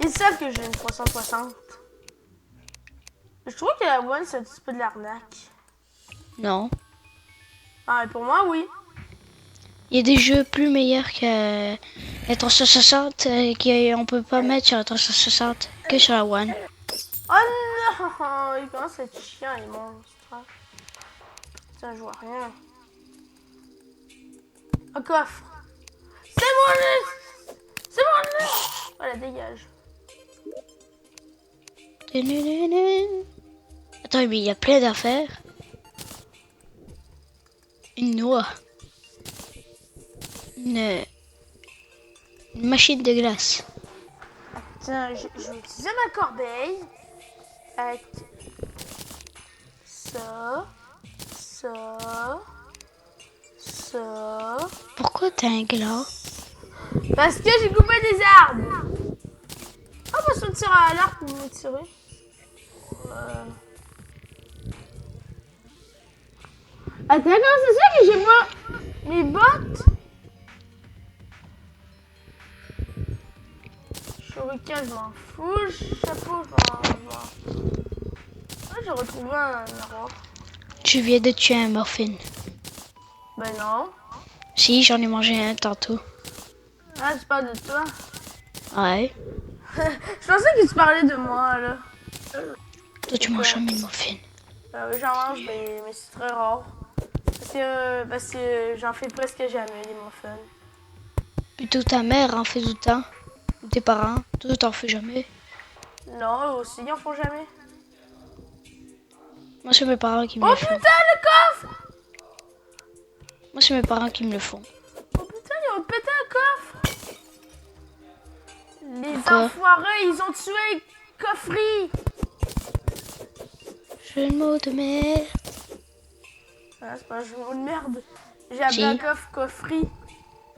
S1: Ils savent que j'ai une 360. Je trouve que la One, c'est un petit peu de l'arnaque.
S2: Non.
S1: Ah, mais pour moi, oui.
S2: Il y a des jeux plus meilleurs que la 360 qu'on peut pas mettre sur la 360 que sur la One.
S1: Oh non! Ils commencent à être chiants, les monstres. Putain, je vois rien. Un coffre. C'est mon nez! C'est mon nez! Voilà, dégage.
S2: Attends, mais il y a plein d'affaires. Une noix. Une Une machine de glace.
S1: Tiens, je vais utiliser ma corbeille. Avec ça, ça.
S2: Pourquoi t'as un glas?
S1: Parce que j'ai coupé des arbres. Ah, on va sortir à l'arbre pour me tirer. Attends, comment c'est ça que j'ai pas mes bottes? Shuriken, je m'en fous. Chapeau, je m'en. Ah, j'ai retrouvé un miroir.
S2: Tu viens de tuer un muffin.
S1: Ben non.
S2: Si, j'en ai mangé un tantôt.
S1: Ah, tu parles de toi.
S2: Ouais.
S1: Je pensais que tu parlais de moi, là.
S2: Toi, tu manges jamais de muffin.
S1: Oui, j'en mange, mais c'est très rare. Parce que j'en fais presque jamais, des muffins.
S2: Plutôt ta mère en fait tout le temps. Ou tes parents. Toi, t'en fais jamais.
S1: Non, eux aussi, ils en font jamais.
S2: Moi, c'est mes parents qui me
S1: Oh
S2: le
S1: putain,
S2: font.
S1: le coffre!
S2: Moi, c'est mes parents qui me le font.
S1: Oh putain, ils ont pété un coffre! Les
S2: Pourquoi?
S1: enfoirés, ils ont tué Coffry!
S2: Jeu de mots de merde.
S1: Ah, c'est pas un jeu de mots de merde. J'ai appelé
S2: Si.
S1: un coffre Coffry.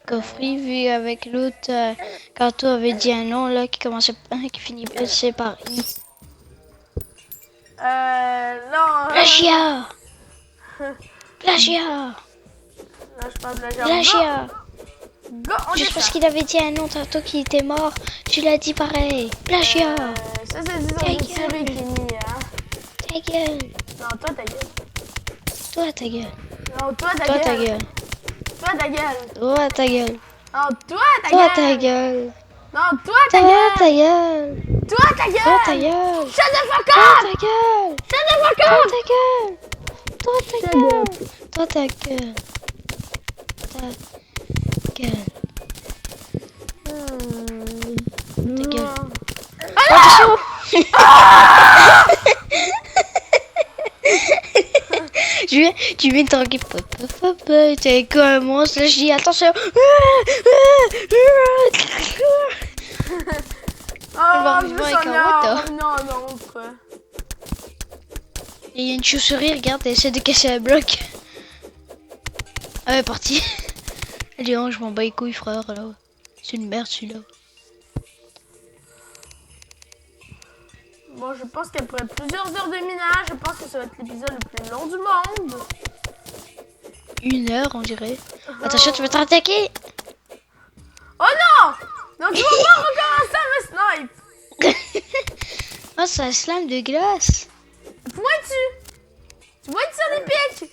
S2: Coffry, vu avec l'autre, quand toi avait dit un nom là qui commençait qui finissait par I.
S1: Non.
S2: Plagiat! Plagiat!
S1: Là, je parle de la
S2: Plagiat!
S1: Go, on
S2: Juste
S1: descend.
S2: parce qu'il avait dit un nom tantôt qui était mort, tu l'as dit pareil. Plagiat!
S1: Ça, c'est disons
S2: Ta
S1: une
S2: gueule.
S1: série qui est mis, hein.
S2: Ta gueule!
S1: Non, toi, ta gueule.
S2: Toi ta gueule!
S1: Non, toi, ta
S2: Toi
S1: gueule.
S2: ta gueule!
S1: Toi, ta gueule.
S2: Toi ta gueule!
S1: Non, toi, ta
S2: Toi
S1: gueule.
S2: ta gueule!
S1: Non, toi, ta
S2: Toi
S1: gueule.
S2: ta gueule!
S1: Toi, ta gueule.
S2: Toi ta gueule!
S1: Shut the fuck
S2: Toi
S1: up.
S2: ta gueule!
S1: Shut the fuck
S2: Toi
S1: up.
S2: ta gueule! Toi ta gueule! Toi ta gueule! Ta gueule! Ta gueule! Attention! Tu viens de tanguer. T'es comme un monstre. Là, je dis attention.
S1: Oh,
S2: vivre
S1: je
S2: avec un
S1: sonore.
S2: route,
S1: Non, non, quoi.
S2: Il y a une chauve-souris, regarde, elle essaie de casser un bloc. Ah ouais, parti. Allez, on, je m'en bats les couilles, frère, là. C'est une merde, celui-là.
S1: Bon, je pense qu'après plusieurs heures de minage, je pense que ça va être l'épisode le plus long du monde.
S2: 1 heure, on dirait. Attention, tu vas t'attaquer.
S1: Oh non! Donc, tu vas pas recommencer à me snipe.
S2: Oh, c'est un slam de glace.
S1: Pointu. Tu vois sur les pics.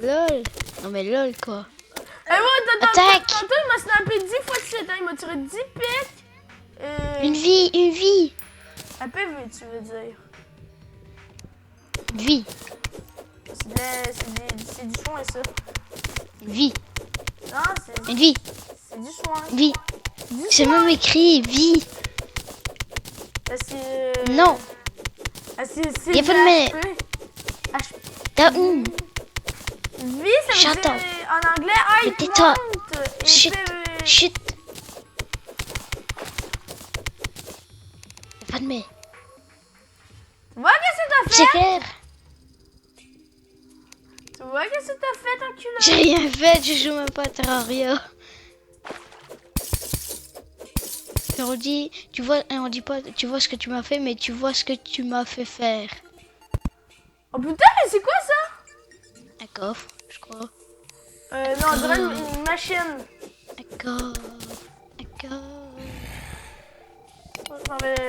S2: Lol. Non, mais lol, quoi.
S1: Et moi,
S2: Attaque.
S1: tantôt, il m'a snappé 10 fois de suite. Hein. Il m'a tiré 10 pics.
S2: Une vie, une vie.
S1: Un PV, tu veux dire.
S2: Une vie.
S1: C'est du soin, ça.
S2: Une vie.
S1: Non, c'est
S2: Une vie.
S1: du soin.
S2: Une vie.
S1: Du
S2: C'est
S1: soin.
S2: même écrit vie.
S1: Parce que...
S2: Non.
S1: Ah, c'est
S2: Y a pas de mais.
S1: HP.
S2: T'as où?
S1: Vie, ça veut
S2: J'attends.
S1: dire en anglais
S2: Mais
S1: I
S2: tais-toi.
S1: want. Et
S2: Chut.
S1: PV.
S2: Chut. Y'a pas de mais.
S1: Tu vois qu'est-ce que
S2: C'est
S1: t'as fait?
S2: clair.
S1: Tu vois qu'est-ce que t'as fait, enculé?
S2: J'ai rien fait, je joue même pas à Terraria. On dit, tu vois, on dit pas, tu vois ce que tu m'as fait, mais tu vois ce que tu m'as fait faire.
S1: Oh putain, mais c'est quoi ça?
S2: Un coffre, je crois.
S1: Non, on dirait une machine.
S2: Un coffre, un coffre.
S1: Je m'en vais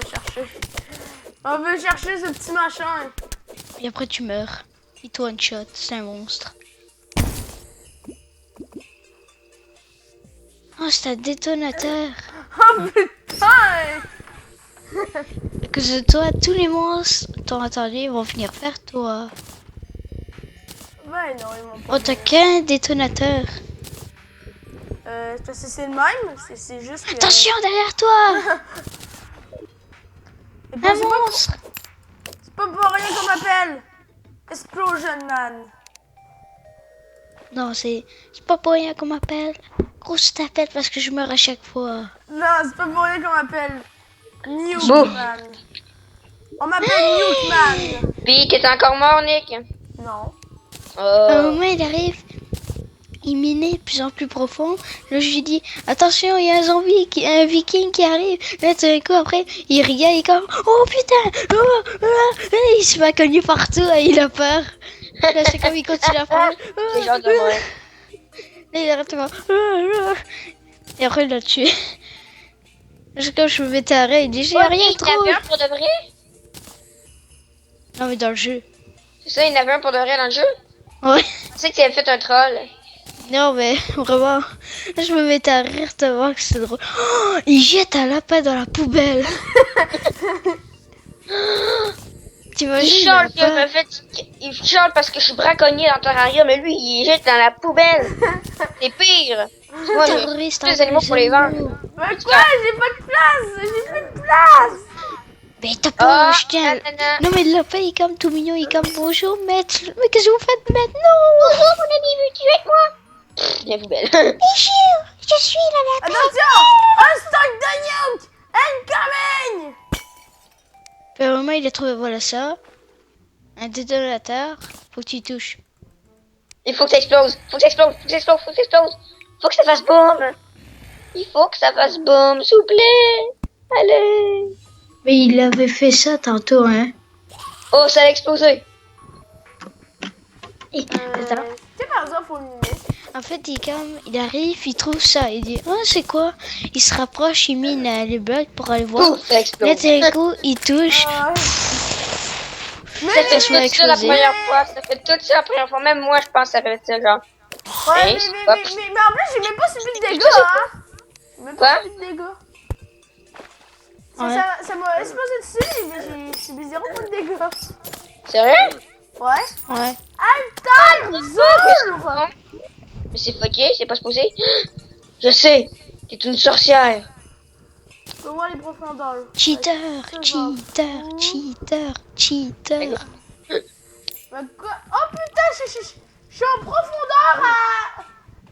S1: chercher. On veut chercher ce petit machin.
S2: Et après tu meurs. Il te one shot, c'est un monstre. Oh, c'est un détonateur.
S1: Oh putain!
S2: À cause de toi, tous les monstres, t'en entendu, ils vont venir faire toi.
S1: Ben non, ils m'ont pas.
S2: Oh, t'as qu'un détonateur.
S1: C'est parce que c'est le même, c'est juste que...
S2: Attention, derrière toi.
S1: Et puis,
S2: Un
S1: c'est pas-
S2: monstre.
S1: C'est pas pour rien qu'on m'appelle Explosion Man.
S2: Non, c'est pas pour rien qu'on m'appelle grosse tapette parce que je meurs à chaque fois.
S1: Non, c'est pas pour rien qu'on m'appelle Newman. On m'appelle Newman.
S3: Puis, t'es encore mort, Nick?
S1: Non.
S2: À un
S3: Oh.
S2: moment, il arrive, il minait de plus en plus profond. Là, je lui dis, attention, il y a un zombie, un viking qui arrive. Là, tout d'un coup, après, il regarde, il est comme, oh putain, il se met à cogner partout, il a peur. Là, c'est comme il continue à faire.
S3: C'est genre de moi.
S2: Là, il arrête de faire. Et après, il l'a tué. Quand je me mettais à il dit, j'ai rien
S3: Il y en
S2: trop.
S3: avait un pour de vrai?
S2: Non, mais dans le jeu.
S3: C'est ça, il y en avait un pour de vrai dans le jeu?
S2: Ouais.
S3: Je pensais que tu avais fait un troll.
S2: Non, mais vraiment, je me mettais à rire tellement que c'est drôle. Oh, il jette un lapin dans la poubelle.
S3: Il
S2: T'imagines?
S3: chiale,
S2: le lapin?
S3: en fait, il chiale parce que je suis braconnier dans le terrarium, mais lui, il jette dans la poubelle. C'est pire. Moi,
S2: Terroriste,
S3: les animaux pour les vendre.
S1: Mais quoi? J'ai pas de place! J'ai plus de place!
S2: Mais t'as pas
S3: Ah,
S2: acheté un...
S3: nanana.
S2: Non, mais le lapin, il est comme tout mignon, il est comme bonjour, maître. Mais qu'est-ce que vous faites maintenant?
S3: Bonjour, mon ami, veux-tu être moi? Pff, la poubelle.
S2: Bonjour, je suis la lapin.
S1: Attention! Un stock de nuke! Incoming!
S2: Puis à un moment, il a trouvé, voilà ça. Un détonateur. Faut que tu touches.
S3: Il faut que ça explose. Faut que ça explose. Faut que ça explose. Faut que ça explose. Faut que ça fasse boum. Il faut que ça fasse boum, s'il vous plaît. Allez.
S2: Mais il avait fait ça tantôt, hein.
S3: Oh, ça a explosé.
S2: Attends.
S1: Tu sais, par exemple, faut le miner.
S2: En fait, il arrive, il trouve ça. Il dit, oh, c'est quoi? Il se rapproche, il mine les blocs pour aller voir.
S3: Pouf, ça
S2: Là,
S3: explose.
S2: tout d'un coup, il touche.
S1: Ah ouais.
S3: Ça fait
S2: se met à
S3: tout ça la
S2: exploser.
S3: première fois. Ça fait tout ça la première fois. Même moi, je pense que ça fait ça, genre.
S1: Ouais,
S3: Hey, hop.
S1: mais en plus, j'ai même pas subi de dégâts, hein. J'ai même
S3: Quoi?
S1: pas subi de dégâts.
S2: Ouais.
S1: Ça m'a explosé dessus, mais j'ai subi 0 point de dégâts.
S3: Sérieux?
S1: Ouais.
S2: Ouais.
S1: Alter Zur!
S3: Mais c'est fucké, c'est pas supposé. Je sais. T'es une sorcière.
S1: Je vois les profondeurs.
S2: Cheater,
S1: Ouais,
S2: cheater, cheater, cheater.
S1: Bah quoi? Oh putain, je suis en profondeur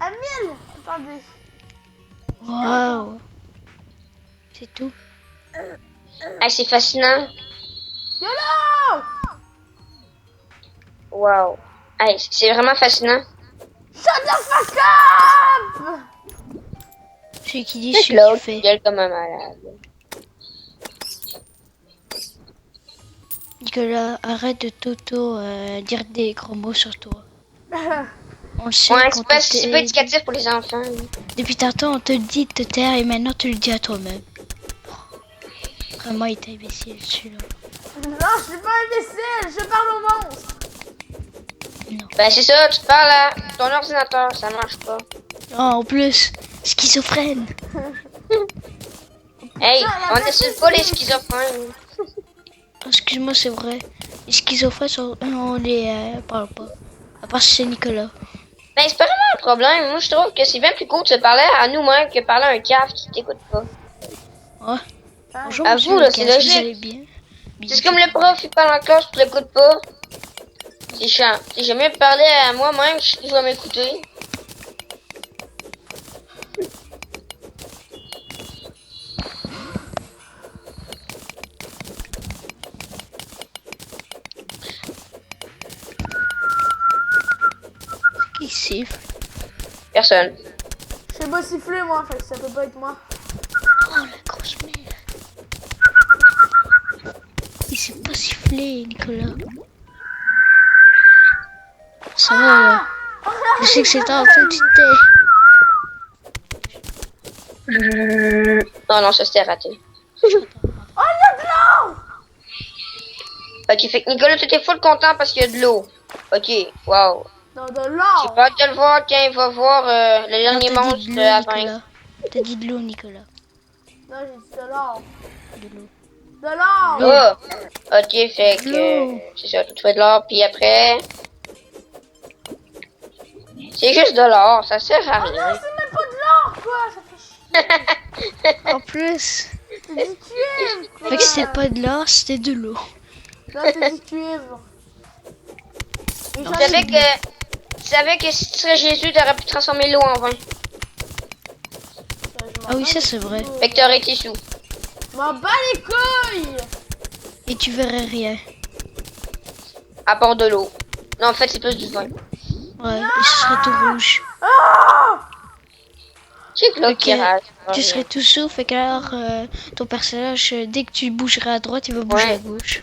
S1: à 1000. Attendez.
S2: Waouh. C'est tout.
S3: Ah, c'est fascinant.
S1: YOLO!
S3: Waouh. Ah, c'est vraiment fascinant.
S1: Shut the fuck up!
S2: Celui qui dit
S3: C'est
S2: ce
S3: l'autre
S2: qu'il
S3: qui
S2: fait.
S3: gueule comme un malade.
S2: Nicolas, arrête de dire des gros mots sur toi. On le sait.
S3: Ouais,
S2: quand
S3: c'est pas éducatif pour les enfants.
S2: Depuis tantôt, on te dit de te taire et maintenant tu le dis à toi-même. Vraiment, il est imbécile celui-là.
S1: Non, je suis pas imbécile, je parle au monstre.
S2: Non.
S3: Ben c'est ça, tu parles à ton ordinateur, ça marche pas.
S2: Oh, en plus, schizophrène.
S3: Hey,
S1: Ça, la
S3: on
S1: personne
S3: n'insulte pas les
S1: qui-
S3: schizophrènes.
S2: Oh, excuse-moi, c'est vrai. Les schizophrènes, on les parle pas. À part si c'est Nicolas.
S3: Ben c'est pas vraiment un problème. Moi je trouve que c'est bien plus cool de se parler à nous-mêmes que parler à un caf qui t'écoute pas.
S2: Ouais. Bonjour,
S3: À
S2: monsieur
S3: vous, là,
S2: Lucas,
S3: c'est
S2: est-ce que
S3: logique.
S2: vous allez bien?
S3: C'est comme le prof, il parle en classe, tu l'écoutes pas. C'est chiant. J'aime mieux parler à moi-même, je vais m'écouter.
S2: Qui siffle?
S3: Personne.
S1: Je sais pas siffler moi, fait que ça peut pas être moi.
S2: Oh, la grosse merde. Il s'est pas sifflé, Nicolas. Ça va, là. Je sais que c'est en fait du thé.
S3: Non, non, ça c'était raté.
S1: Oh, il y a de l'eau!
S3: Ok, fait que Nicolas, tu étais full content parce qu'il y a de l'eau. Ok, wow.
S1: Non, de
S3: J'ai
S1: l'or!
S3: pas hâte de le voir quand il va voir le dernier
S2: Non, t'as
S3: monstre
S2: dit de
S3: de
S2: l'eau,
S3: la fin.
S2: Nicolas. T'as dit de l'eau, Nicolas.
S1: Non, j'ai dit de l'or.
S2: De l'eau.
S1: De l'or!
S3: Oh! Ok, fait que
S2: L'eau.
S3: c'est ça, tu fais de l'or, puis après... C'est juste de l'or, ça sert à
S1: Oh non,
S3: rien.
S1: c'est même pas de l'or, quoi! Ça fait chier.
S2: En plus.
S1: C'est du cuivre, quoi!
S2: Fait que c'était pas de l'or, c'était de l'eau.
S1: Non, c'est du cuivre. Et j'en ai-
S3: Tu savais que si tu serais Jésus, t'aurais pu transformer l'eau en vin.
S2: Ah oui, ça c'est vrai.
S3: Fait que t'aurais été sous.
S1: M'en bats les couilles!
S2: Et tu verrais rien.
S3: À part de l'eau. Non, en fait, c'est plus du vin.
S2: Ouais, et ce serait tout rouge.
S1: Ah!
S3: C'est Claude
S2: Ok,
S3: qui rage.
S2: tu serais tout souffle, et alors ton personnage, dès que tu bougeras à droite, il va bouger
S3: Ouais.
S2: à gauche.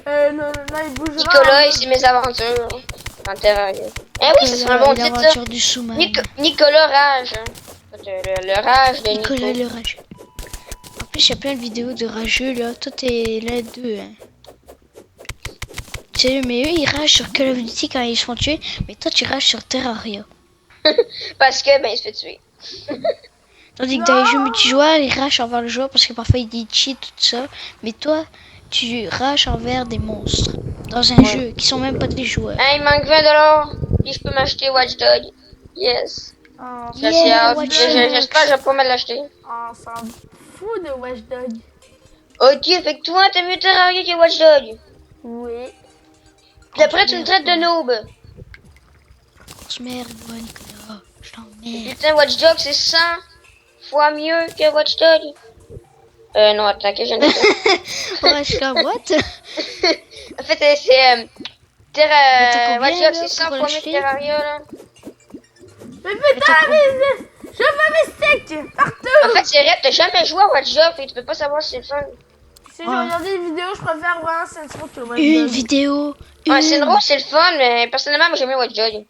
S1: Non, il bougera.
S3: Nicolas et ses mésaventures. En Terraria. Eh oui, ça serait un bon titre, ça.
S2: L'aventure du sous-marin.
S3: Nicolas Rage. Hein. Le rage de
S2: Nicolas
S3: Nico.
S2: le rageux. En plus, il y a plein de vidéos de rageux là. Toi, t'es là-dedans. Hein. Tu sais, mais eux, ils ragent sur Call of Duty quand ils se font tuer. Mais toi, tu rages sur Terraria.
S3: Parce que, ben, il se fait tuer.
S2: Tandis que dans les jeux multijoueurs, ils ragent envers le joueur parce que parfois ils disent cheat, tout ça. Mais toi, tu rages envers des monstres. Dans un jeu qui sont même pas des joueurs.
S3: Hein, il manque 20 $. Et je peux m'acheter Watch Dog. Yes.
S1: Ah,
S3: Ça,
S2: Yeah,
S3: c'est hâte.
S2: Watch Dogs.
S3: J'espère que je vais pas me l'acheter.
S1: on s'en fout de Watch Dog.
S3: Ok, fait que toi, t'as mieux Terraria que Watch Dog.
S1: Oui.
S3: Puis après, tu me traites de noob.
S2: On se merde, moi, Nicolas. Je t'emmerde.
S3: Putain, Watch Dog, c'est 100 fois mieux que Watch Dog. Non, attends, que je ne sais
S2: Ouais, je suis comme, what?
S3: En fait, c'est...
S2: t'as
S3: Watch
S2: combien,
S3: Dogs,
S2: là,
S3: c'est 100
S2: pour
S3: fois mieux que
S2: l'acheter?
S3: Terraria, là.
S1: Mais putain, mais je veux mes steaks partout.
S3: En fait, c'est vrai, t'as jamais joué à Watch Dogs, et tu peux pas savoir si c'est le fun.
S1: Si je regarde une vidéo, je préfère vraiment Saints Row que Watch
S2: Une
S1: Dog.
S2: vidéo.
S3: Ouais, c'est drôle, c'est le fun, mais personnellement, moi, j'aime mieux Watch Dogs.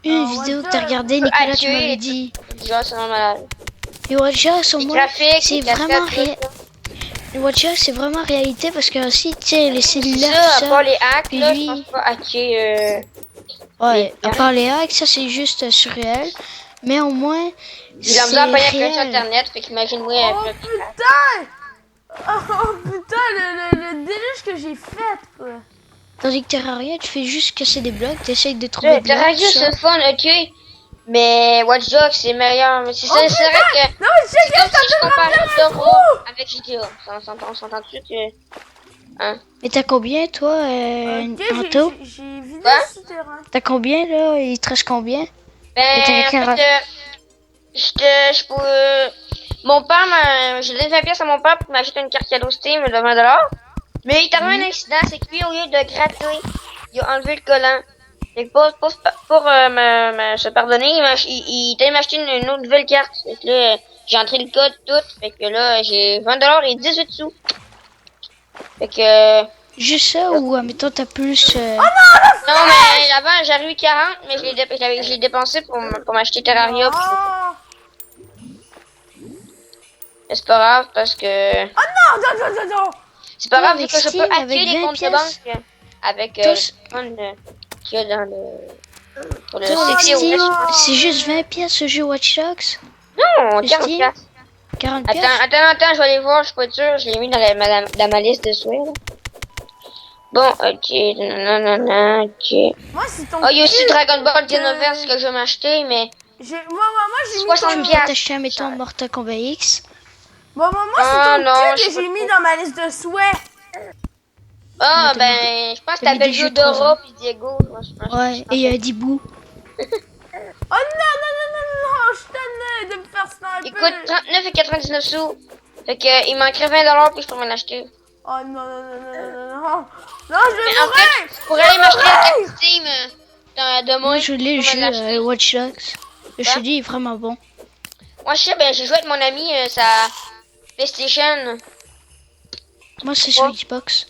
S2: Une
S1: Ah,
S2: vidéo
S1: Watch
S2: que t'as
S1: Dogs.
S2: regardée,
S3: Ah,
S2: Nicolas, tu
S3: tuer
S2: m'avais
S3: et
S2: dit.
S3: Genre, c'est vraiment malade.
S2: Et Watch Dogs, au
S3: Les
S2: moins,
S3: graphiques,
S2: c'est
S3: les
S2: vraiment
S3: cascades,
S2: réel. Watch Dogs, c'est vraiment réalité parce que aussi, tu sais, les
S3: C'est
S2: cellulaires,
S3: ça, à
S2: tout
S3: part
S2: ça.
S3: les hacks,
S2: Puis
S3: là,
S2: lui-
S3: je pense pas hacker,
S2: Ouais, à
S3: les-
S2: part les hacks, ça c'est juste surréel. Mais au moins,
S3: J'ai la
S2: c'est
S3: misère à payer un sur
S2: réel.
S3: internet, fait qu'imagine-moi
S1: Oh
S3: un peu.
S1: putain! Oh putain, le déluge que j'ai fait, quoi.
S2: Tandis que Terraria, tu fais juste casser des blocs, t'essayes de trouver des blocs.
S3: Terraria,
S2: tout ça.
S3: c'est fun, ok. Mais Watch Dogs, c'est meilleur. Mais c'est ça, c'est vrai que.
S1: Non, mais
S3: C'est
S1: check
S3: comme si je comparais Doro
S1: trou.
S3: avec GTA. On s'entend dessus que. Hein?
S2: Et t'as combien, toi,
S1: Ok,
S2: Anto?
S1: j'ai vidé
S3: Quoi?
S1: ce terrain.
S2: T'as combien, là? Il te reste combien?
S3: Ben,
S2: Et t'as
S3: en
S2: quel
S3: fait, je peux. Mon père j'ai donné 20 pièces à mon père pour m'acheter une carte cadeau Steam de 20 $. Mais il est arrivé un incident, c'est que lui, au lieu de gratter, il a enlevé le collant. Et pour se pardonner, il est allé m'acheter une autre nouvelle carte. Fait que là, j'ai entré le code tout. Fait que là, j'ai 20 $ et 18 sous. Fait que...
S2: Juste ça ou, admettons, t'as plus...
S3: Non, mais avant, j'avais eu 40, mais je l'ai dépensé pour m'acheter Terraria. puis
S1: Oh.
S3: c'est pas grave, parce que...
S1: Non, non, non, non, non.
S3: C'est pas
S2: Toi,
S3: grave, vu
S2: avec
S3: que je
S2: Steam,
S3: peux hacker
S2: avec
S3: les
S2: 20
S3: comptes de
S2: pièces.
S3: banque avec
S2: Toi,
S3: le téléphone qu'il y a dans le... Pour le
S2: Toi, avec
S3: CC ou
S2: Steam,
S3: le-
S2: c'est juste 20 pièces ce jeu Watch Dogs?
S3: Non,
S2: le
S3: 40
S2: Steam?
S3: piastres.
S2: 40 pièces?
S3: Attends, je vais aller voir, je suis pas sûre, je l'ai mis dans ma liste de souhaits. Là. Bon, ok, non, ok.
S1: Moi, c'est ton
S3: Oh, il y a aussi
S1: cul.
S3: Dragon Ball Xenoverse que je vais m'acheter, mais...
S1: J'ai mis
S3: 60
S1: ton...
S2: Tu
S3: piastres.
S2: peux t'acheter, admettons, Mortal Kombat X.
S1: Moi,
S3: Ah,
S1: c'est
S3: non,
S1: ton
S3: je
S1: cul
S3: sais
S1: que j'ai
S3: pas
S1: mis
S3: trop.
S1: dans ma liste de souhaits.
S3: Ah,
S2: t'as
S3: ben, je pense que
S2: t'as mis
S3: t'appelles
S2: des jeux
S3: Dora puis Diego. Je pense.
S2: Ouais, et il y a Dibou.
S1: Oh non, non, non, non, non, je t'en de me faire
S3: Il
S1: sniper.
S3: coûte 39,99 sous. Fait que, il manquerait 20 $ puis je pourrais l'acheter.
S1: Oh non, non, non, non, non, non, non. Non, je
S3: Mais
S1: vais
S3: en
S1: mourir.
S3: fait, je pourrais aller m'acheter la carte Steam de
S2: Moi, je l'ai, le
S3: pour me
S2: jeu
S3: l'acheter.
S2: Watch Dogs. Le
S3: Quoi?
S2: jeu est vraiment bon.
S3: Moi, je sais, ben, j'ai joué avec mon ami, sa PlayStation.
S2: Moi, c'est sur Xbox.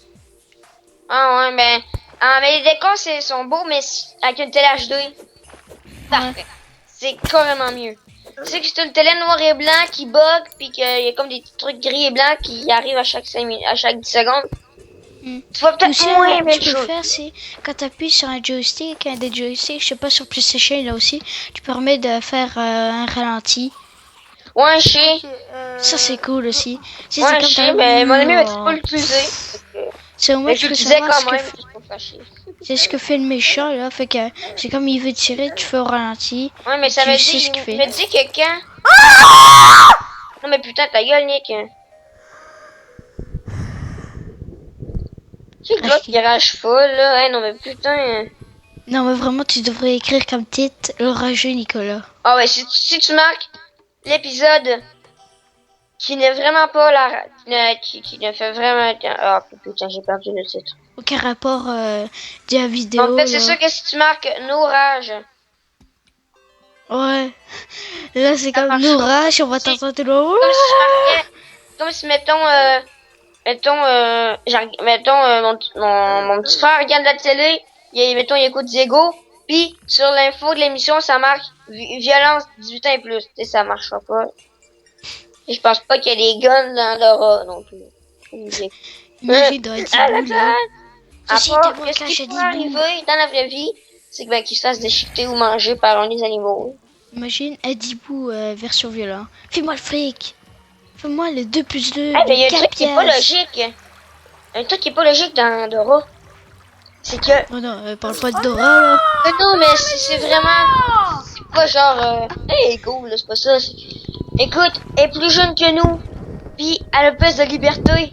S3: Ah ouais, ben... Ah, mais les décors, sont beaux, mais avec une télé HD. Parfait. C'est carrément mieux. Tu sais que c'est une télé noir et blanc qui bug, puis qu'il y a comme des petits trucs gris et blancs qui arrivent à chaque 5 minutes, à chaque 10 secondes.
S2: Hmm.
S3: Tu vas peut-être
S2: Aussi,
S3: moins aimer
S2: tu
S3: le
S2: peux
S3: jeu.
S2: faire, c'est quand tu appuies sur un joystick, un des joysticks, je sais pas, sur PlayStation là aussi, tu permets de faire un ralenti.
S3: Ouais, je sais.
S2: Ça, c'est cool aussi. Si
S3: Ouais,
S2: c'est
S3: je
S2: comme
S3: sais,
S2: t'as-
S3: mais mon ami m'a dit pas l'utiliser.
S2: C'est au moins
S3: Mais
S2: tu
S3: je
S2: peux
S3: l'utilisais
S2: savoir
S3: quand même,
S2: ce que
S3: juste pour fâcher.
S2: c'est ce que fait le méchant là, fait que c'est comme il veut tirer, tu fais au ralenti.
S3: Ouais, mais ça
S2: Tu
S3: me
S2: sais
S3: dit,
S2: ce qu'il fait.
S3: il me dit que quand... Non, mais putain, ta gueule, Nick. C'est que l'autre qui rage full, là. Hey, non, mais putain.
S2: Non mais vraiment tu devrais écrire comme titre l'orageux Nicolas.
S3: Ah ouais, si tu marques l'épisode qui n'est vraiment pas qui ne fait vraiment... Ah, putain, j'ai perdu le titre.
S2: Aucun rapport de la vidéo.
S3: En fait, c'est
S2: là.
S3: sûr que si tu marques Nourage,
S2: Ouais. Là, c'est comme
S3: marche
S2: l'orage, on va t'entendre de l'eau.
S3: comme si je marquais, comme si, mon petit frère regarde la télé, il écoute Diego, puis sur l'info de l'émission, ça marque violence 18 ans et plus. Tu sais, ça marchera pas. Et je pense pas qu'il y ait des guns dans Dora non plus.
S2: Imagine dans un petit bout, là.
S3: À
S2: Ceci
S3: part,
S2: est mon
S3: qu'est-ce
S2: cache
S3: qui
S2: à
S3: peut
S2: 10
S3: arriver dans la vraie vie, c'est que, qu'il se fasse déchiqueter ou manger par un des animaux.
S2: Imagine un dibou version violent. Fais-moi le fric. Fais-moi le 2 plus 2.
S3: Ah, mais il y a un
S2: de
S3: truc qui est pas
S2: pièces.
S3: logique. Un truc qui est pas logique dans Dora. C'est que...
S2: Oh non, parle pas de Dora, là.
S3: non, mais c'est vraiment... C'est pas genre... hey, cool, là, c'est pas ça. Écoute, elle est plus jeune que nous. Puis elle a plus de liberté.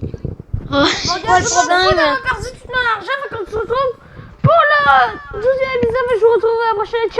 S2: Oh.
S3: C'est quoi le problème?
S1: On a perdu tout mon argent, fait qu'on se retrouve pour le 12e épisode. Je vous retrouve à la prochaine. Ciao!